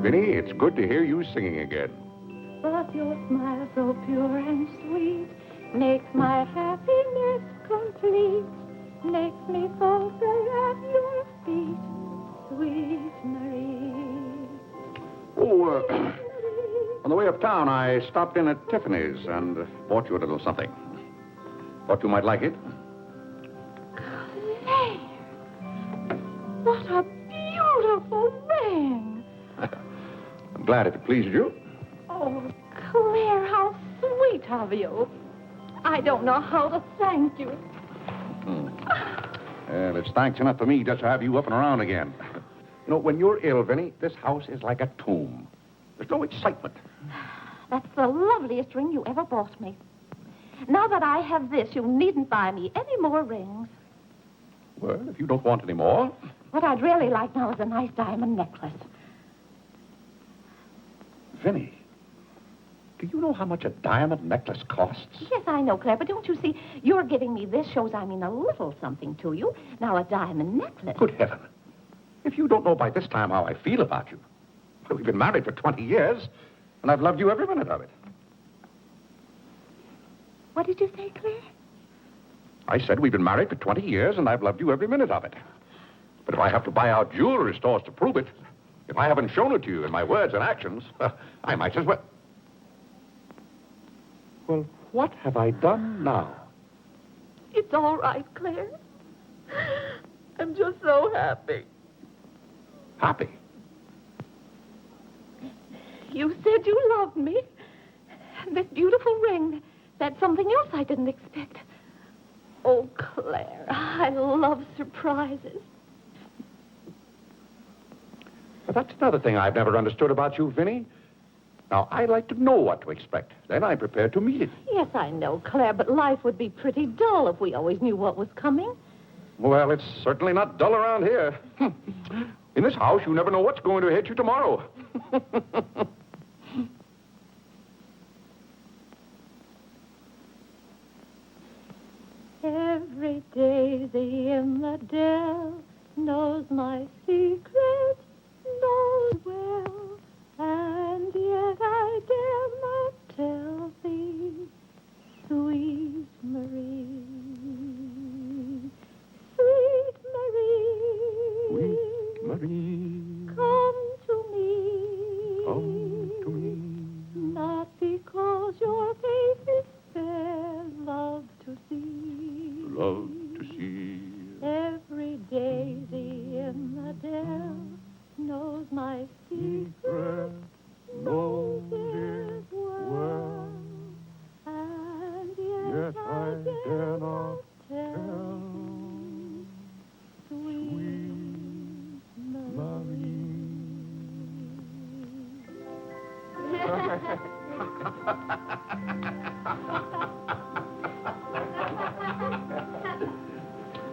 Vinny, it's good to hear you singing again. But your smile so pure and sweet makes my happiness complete. Makes me fall at your feet, sweet Marie. Oh, on the way uptown, I stopped in at Tiffany's and bought you a little something. Thought you might like it. Claire, what a beautiful ring. I'm glad if it pleased you. Oh, Claire, how sweet of you. I don't know how to thank you. Well, it's thanks enough for me just to have you up and around again. You know, when you're ill, Vinny, this house is like a tomb. There's no excitement. That's the loveliest ring you ever bought me. Now that I have this, you needn't buy me any more rings. Well, if you don't want any more... What I'd really like now is a nice diamond necklace. Vinny, do you know how much a diamond necklace costs? Yes, I know, Claire, but don't you see, you're giving me this shows I mean a little something to you. Now, a diamond necklace. Good heaven. If you don't know by this time how I feel about you. Well, we've been married for 20 years, and I've loved you every minute of it. What did you say, Claire? I said we've been married for 20 years, and I've loved you every minute of it. But if I have to buy out jewelry stores to prove it, if I haven't shown it to you in my words and actions, I might as well... Well, What have I done now? It's all right, Claire. I'm just so happy. Happy? You said you loved me. This beautiful ring, that's something else I didn't expect. Oh, Claire, I love surprises. Well, that's another thing I've never understood about you, Vinny. Now, I like to know what to expect. Then I'm prepared to meet it. Yes, I know, Claire, but life would be pretty dull if we always knew what was coming. Well, it's certainly not dull around here. In this house, you never know what's going to hit you tomorrow. Every daisy in the dell knows my secret, knows well, and yet I dare not tell thee, sweet Marie, sweet Marie, Sweet Marie, come to me, come to me. not because your face is fair, love to see. Love to see. Every daisy in the dell knows my secret, knows it well, and yet I dare not tell, sweet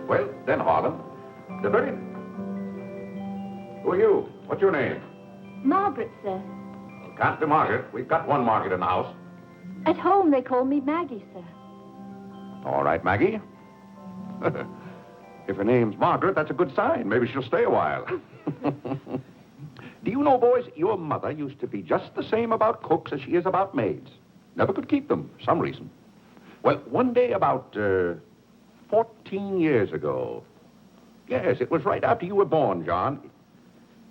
Well, then, Harlan, the very... Who are you? What's your name? Margaret, sir. Can't be Margaret. We've got one Margaret in the house. At home, they call me Maggie, sir. All right, Maggie. If her name's Margaret, that's a good sign. Maybe she'll stay a while. Do you know, boys, your mother used to be just the same about cooks as she is about maids. Never could keep them, for some reason. Well, one day about 14 years ago. Yes, it was right after you were born, John.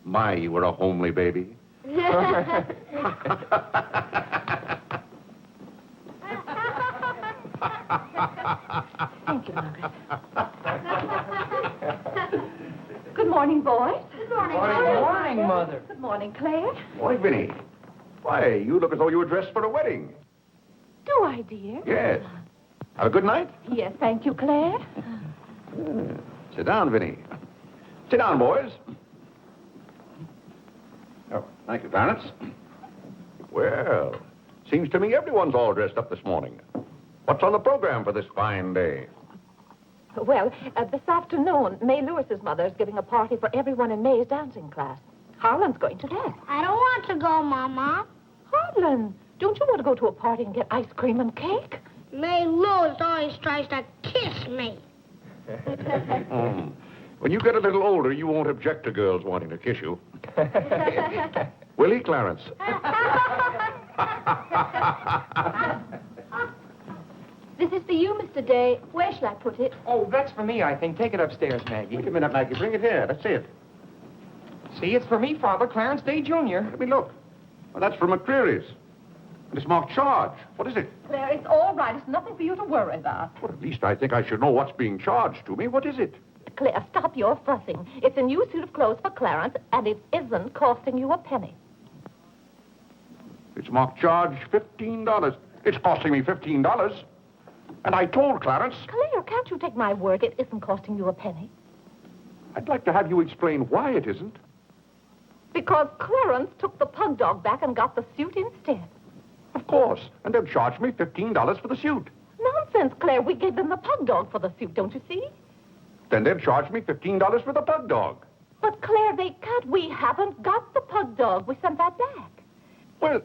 My, you were a homely baby. Thank you, Margaret. Good morning, boys. Good morning, Good morning, Mother. Good morning, Claire. Morning, Vinny. Why, you look as though you were dressed for a wedding. Do I, dear? Yes. Have a good night? Yes, thank you, Claire. Sit down, Vinny. Sit down, boys. Oh, thank you, Clarence. Well, seems to me everyone's all dressed up this morning. What's on the program for this fine day? Well, this afternoon, May Lewis's mother is giving a party for everyone in May's dancing class. Harlan's going to that. I don't want to go, Mama. Harlan, don't you want to go to a party and get ice cream and cake? May Lewis always tries to kiss me. When you get a little older, you won't object to girls wanting to kiss you. Will he, Clarence? This is for you, Mr. Day. Where shall I put it? Oh, that's for me, I think. Take it upstairs, Maggie. Wait a minute, Maggie. Bring it here. Let's see it. See, it's for me, Father, Clarence Day, Jr. Let me look. Well, that's from McCreary's. And it's marked charge. What is it? Claire, it's all right. It's nothing for you to worry about. Well, at least I think I should know what's being charged to me. What is it? Claire, stop your fussing. It's a new suit of clothes for Clarence, and it isn't costing you a penny. It's marked charge $15. It's costing me $15. And I told Clarence... Claire, can't you take my word? It isn't costing you a penny. I'd like to have you explain why it isn't. Because Clarence took the pug dog back and got the suit instead. Of course. And they'll charge me $15 for the suit. Nonsense, Claire. We gave them the pug dog for the suit, don't you see? Then they'll charge me $15 for the pug dog. But, Claire, they can't. We haven't got the pug dog. We sent that back. Well...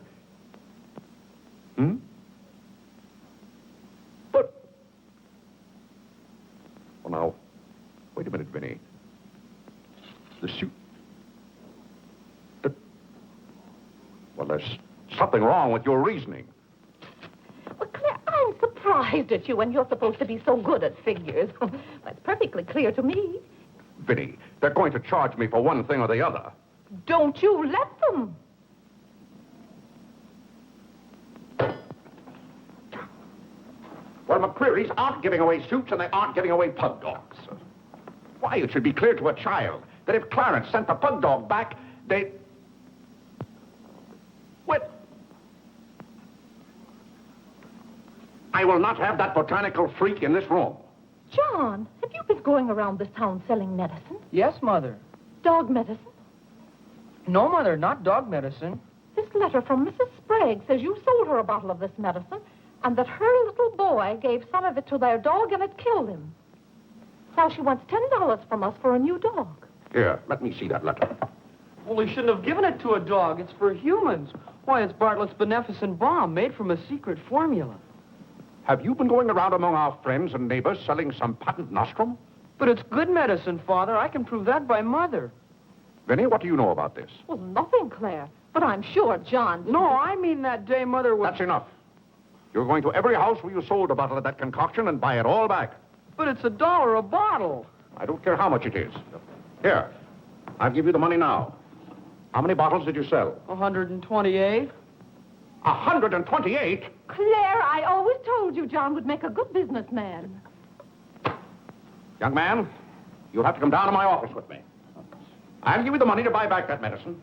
But... Well, now, wait a minute, Vinny. The suit... Well, there's something wrong with your reasoning. Well, Claire, I'm surprised at you when you're supposed to be so good at figures. That's perfectly clear to me. Vinny, they're going to charge me for one thing or the other. Don't you let them. Well, McCreary's aren't giving away suits and they aren't giving away pug dogs. Why, it should be clear to a child that if Clarence sent the pug dog back, they... What? I will not have that botanical freak in this room. John, have you been going around this town selling medicine? Yes, Mother. Dog medicine? No, Mother, not dog medicine. This letter from Mrs. Sprague says you sold her a bottle of this medicine and that her little boy gave some of it to their dog and it killed him. Now she wants $10 from us for a new dog. Here, let me see that letter. Well, he shouldn't have given it to a dog. It's for humans. Why, it's Bartlett's beneficent balm made from a secret formula. Have you been going around among our friends and neighbors selling some patent nostrum? But it's good medicine, Father. I can prove that by Mother. Vinny, what do you know about this? Well, nothing, Claire. But I'm sure John... No, I mean that day Mother was... That's enough. You're going to every house where you sold a bottle of that concoction and buy it all back. But it's $1 a bottle. I don't care how much it is. Here, I'll give you the money now. How many bottles did you sell? 128. 128? Claire, I always told you John would make a good businessman. Young man, you'll have to come down to my office with me. I'll give you the money to buy back that medicine.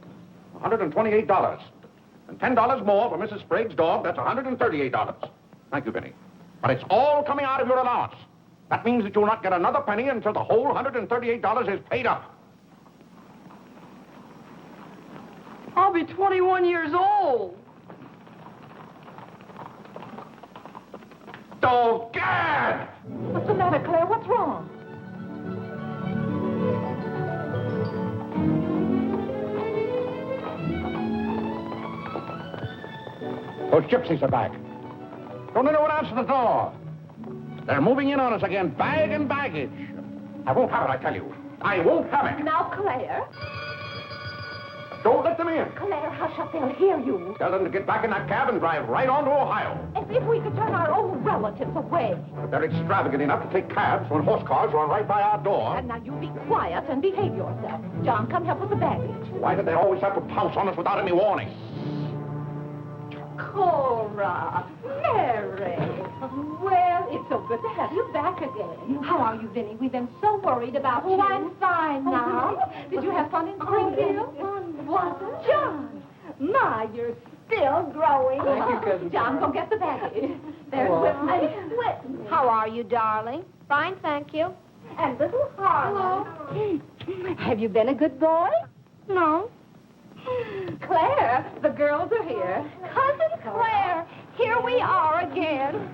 $128. And $10 more for Mrs. Sprague's dog. That's $138. Thank you, Vinny. But it's all coming out of your allowance. That means that you'll not get another penny until the whole $138 is paid up. I'll be 21 years old. Oh, Gad! What's the matter, Claire? What's wrong? Those gypsies are back. Don't anyone answer the door. They're moving in on us again, bag and baggage. I won't have it, I tell you. I won't have it. Now, Claire. Don't let them in. Claire, hush up. They'll hear you. Tell them to get back in that cab and drive right on to Ohio. As if we could turn our own relatives away. But they're extravagant enough to take cabs when horse cars run right by our door. And now you be quiet and behave yourself. John, come help with the baggage. Why do they always have to pounce on us without any warning? Cora, Mary. Well, it's so good to have you back again. How are you, Vinny? We've been so worried about you. Oh, I'm fine now. Did you have fun in Springfield? Was it? John. My, you're still growing. Thank you, Cousin John, go get the baggage. There's Whitney. How are you, darling? Fine, thank you. And little Harlan. Have you been a good boy? No. Claire, the girls are here. Cousin Claire, here we are again.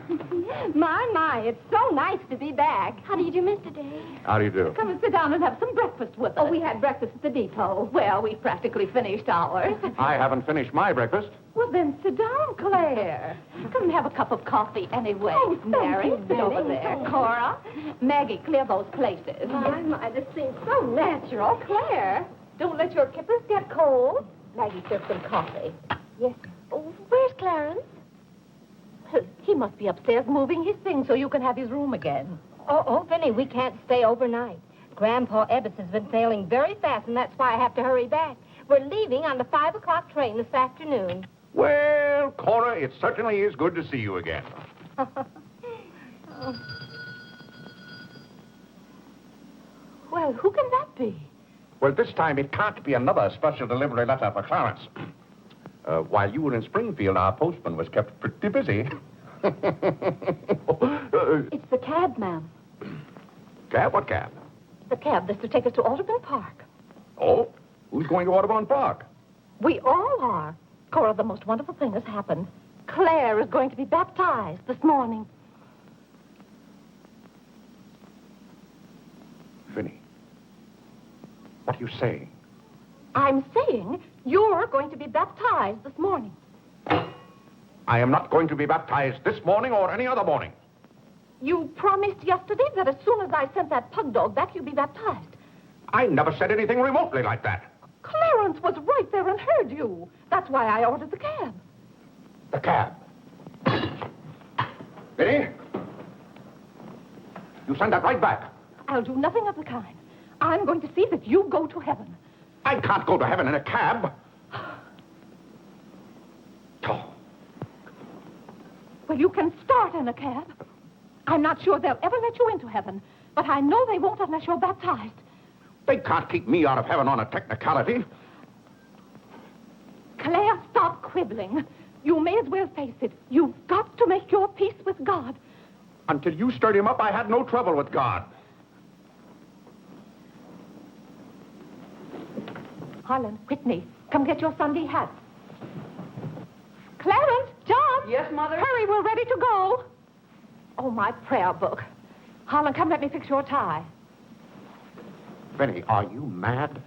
My, it's so nice to be back. How do you do, Mr. Day? How do you do? Come and sit down and have some breakfast with us. Oh, we had breakfast at the depot. Well, we've practically finished ours. I haven't finished my breakfast. Well, then sit down, Claire. Come and have a cup of coffee anyway. Oh, thank Mary, you, sit over Vinny. there. Cora, Maggie, clear those places. My, this seems so natural. Claire, don't let your kippers get cold. Maggie, serve some coffee. Yes. Oh, where's Clarence? He must be upstairs moving his things so you can have his room again. Oh, Vinny, we can't stay overnight. Grandpa Ebbets has been sailing very fast, and that's why I have to hurry back. We're leaving on the 5 o'clock train this afternoon. Well, Cora, it certainly is good to see you again. Well, who can that be? Well, this time it can't be another special delivery letter for Clarence. While you were in Springfield, our postman was kept pretty busy. It's the cab, ma'am. Cab? What cab? The cab that's to take us to Audubon Park. Oh, who's going to Audubon Park? We all are. Cora, the most wonderful thing has happened. Claire is going to be baptized this morning. Vinny, what are you saying? I'm saying you're going to be baptized this morning. I am not going to be baptized this morning or any other morning. You promised yesterday that as soon as I sent that pug dog back, you'd be baptized. I never said anything remotely like that. Clarence was right there and heard you. That's why I ordered the cab. The cab. Vinny, you send that right back. I'll do nothing of the kind. I'm going to see that you go to heaven. I can't go to heaven in a cab. Oh. Well, you can start in a cab. I'm not sure they'll ever let you into heaven, but I know they won't unless you're baptized. They can't keep me out of heaven on a technicality. Claire, stop quibbling. You may as well face it. You've got to make your peace with God. Until you stirred him up, I had no trouble with God. Harlan, Whitney, come get your Sunday hats. Clarence, John. Yes, Mother? Hurry, we're ready to go. Oh, my prayer book. Harlan, come let me fix your tie. Vinny, are you mad?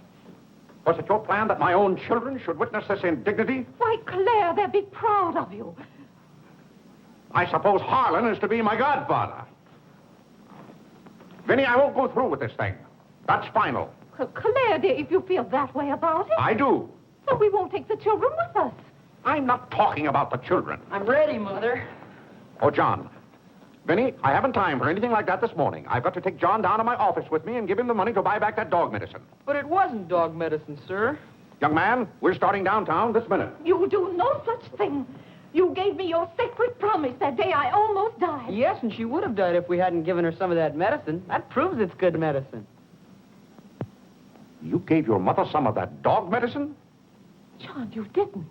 Was it your plan that my own children should witness this indignity? Why, Claire, they'll be proud of you. I suppose Harlan is to be my godfather. Vinny, I won't go through with this thing. That's final. Claire, dear, if you feel that way about it... I do. Then we won't take the children with us. I'm not talking about the children. I'm ready, Mother. Oh, John. Vinny, I haven't time for anything like that this morning. I've got to take John down to my office with me and give him the money to buy back that dog medicine. But it wasn't dog medicine, sir. Young man, we're starting downtown this minute. You do no such thing. You gave me your sacred promise that day I almost died. Yes, and she would have died if we hadn't given her some of that medicine. That proves it's good medicine. You gave your mother some of that dog medicine? John, you didn't.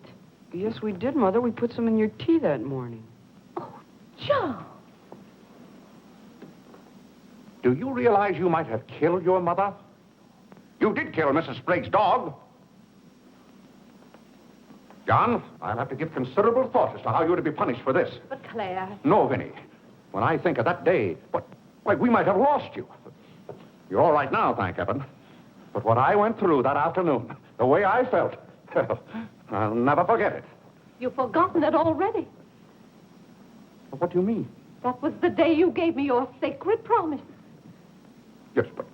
Yes, we did, Mother. We put some in your tea that morning. Oh, John. Do you realize you might have killed your mother? You did kill Mrs. Sprague's dog. John, I'll have to give considerable thought as to how you're to be punished for this. But Claire... No, Vinny. When I think of that day, why, we might have lost you. You're all right now, thank heaven. But what I went through that afternoon, the way I felt, I'll never forget it. You've forgotten it already. What do you mean? That was the day you gave me your sacred promise. Yes, but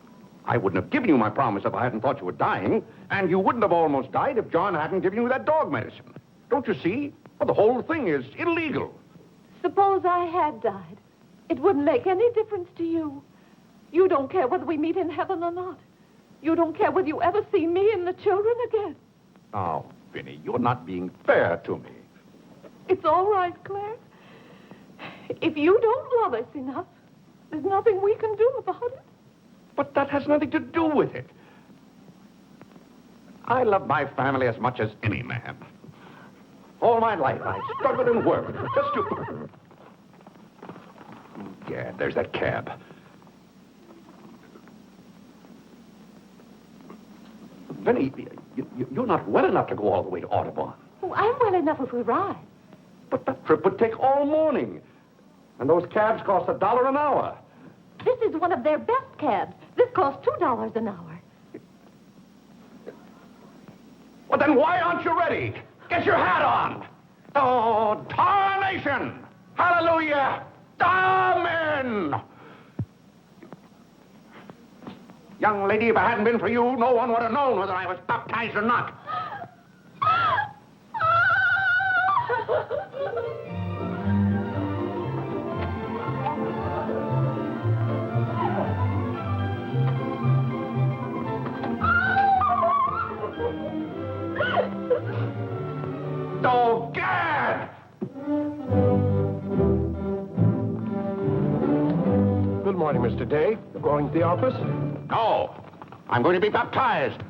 I wouldn't have given you my promise if I hadn't thought you were dying, and you wouldn't have almost died if John hadn't given you that dog medicine. Don't you see? Well, the whole thing is illegal. Suppose I had died. It wouldn't make any difference to you. You don't care whether we meet in heaven or not. You don't care whether you ever see me and the children again. Now, Vinny, you're not being fair to me. It's all right, Claire. If you don't love us enough, there's nothing we can do about it. But that has nothing to do with it. I love my family as much as any man. All my life, I struggled and worked just to... Yeah, there's that cab. Vinny, you're not well enough to go all the way to Audubon. Oh, I'm well enough if we ride. But that trip would take all morning. And those cabs cost $1 an hour. This is one of their best cabs. This costs $2 an hour. Well, then why aren't you ready? Get your hat on. Oh, tarnation! Hallelujah! Amen! Young lady, if it hadn't been for you, no one would have known whether I was baptized or not. Oh, Gad! Good morning, Mr. Day. You're going to the office? No. I'm going to be baptized.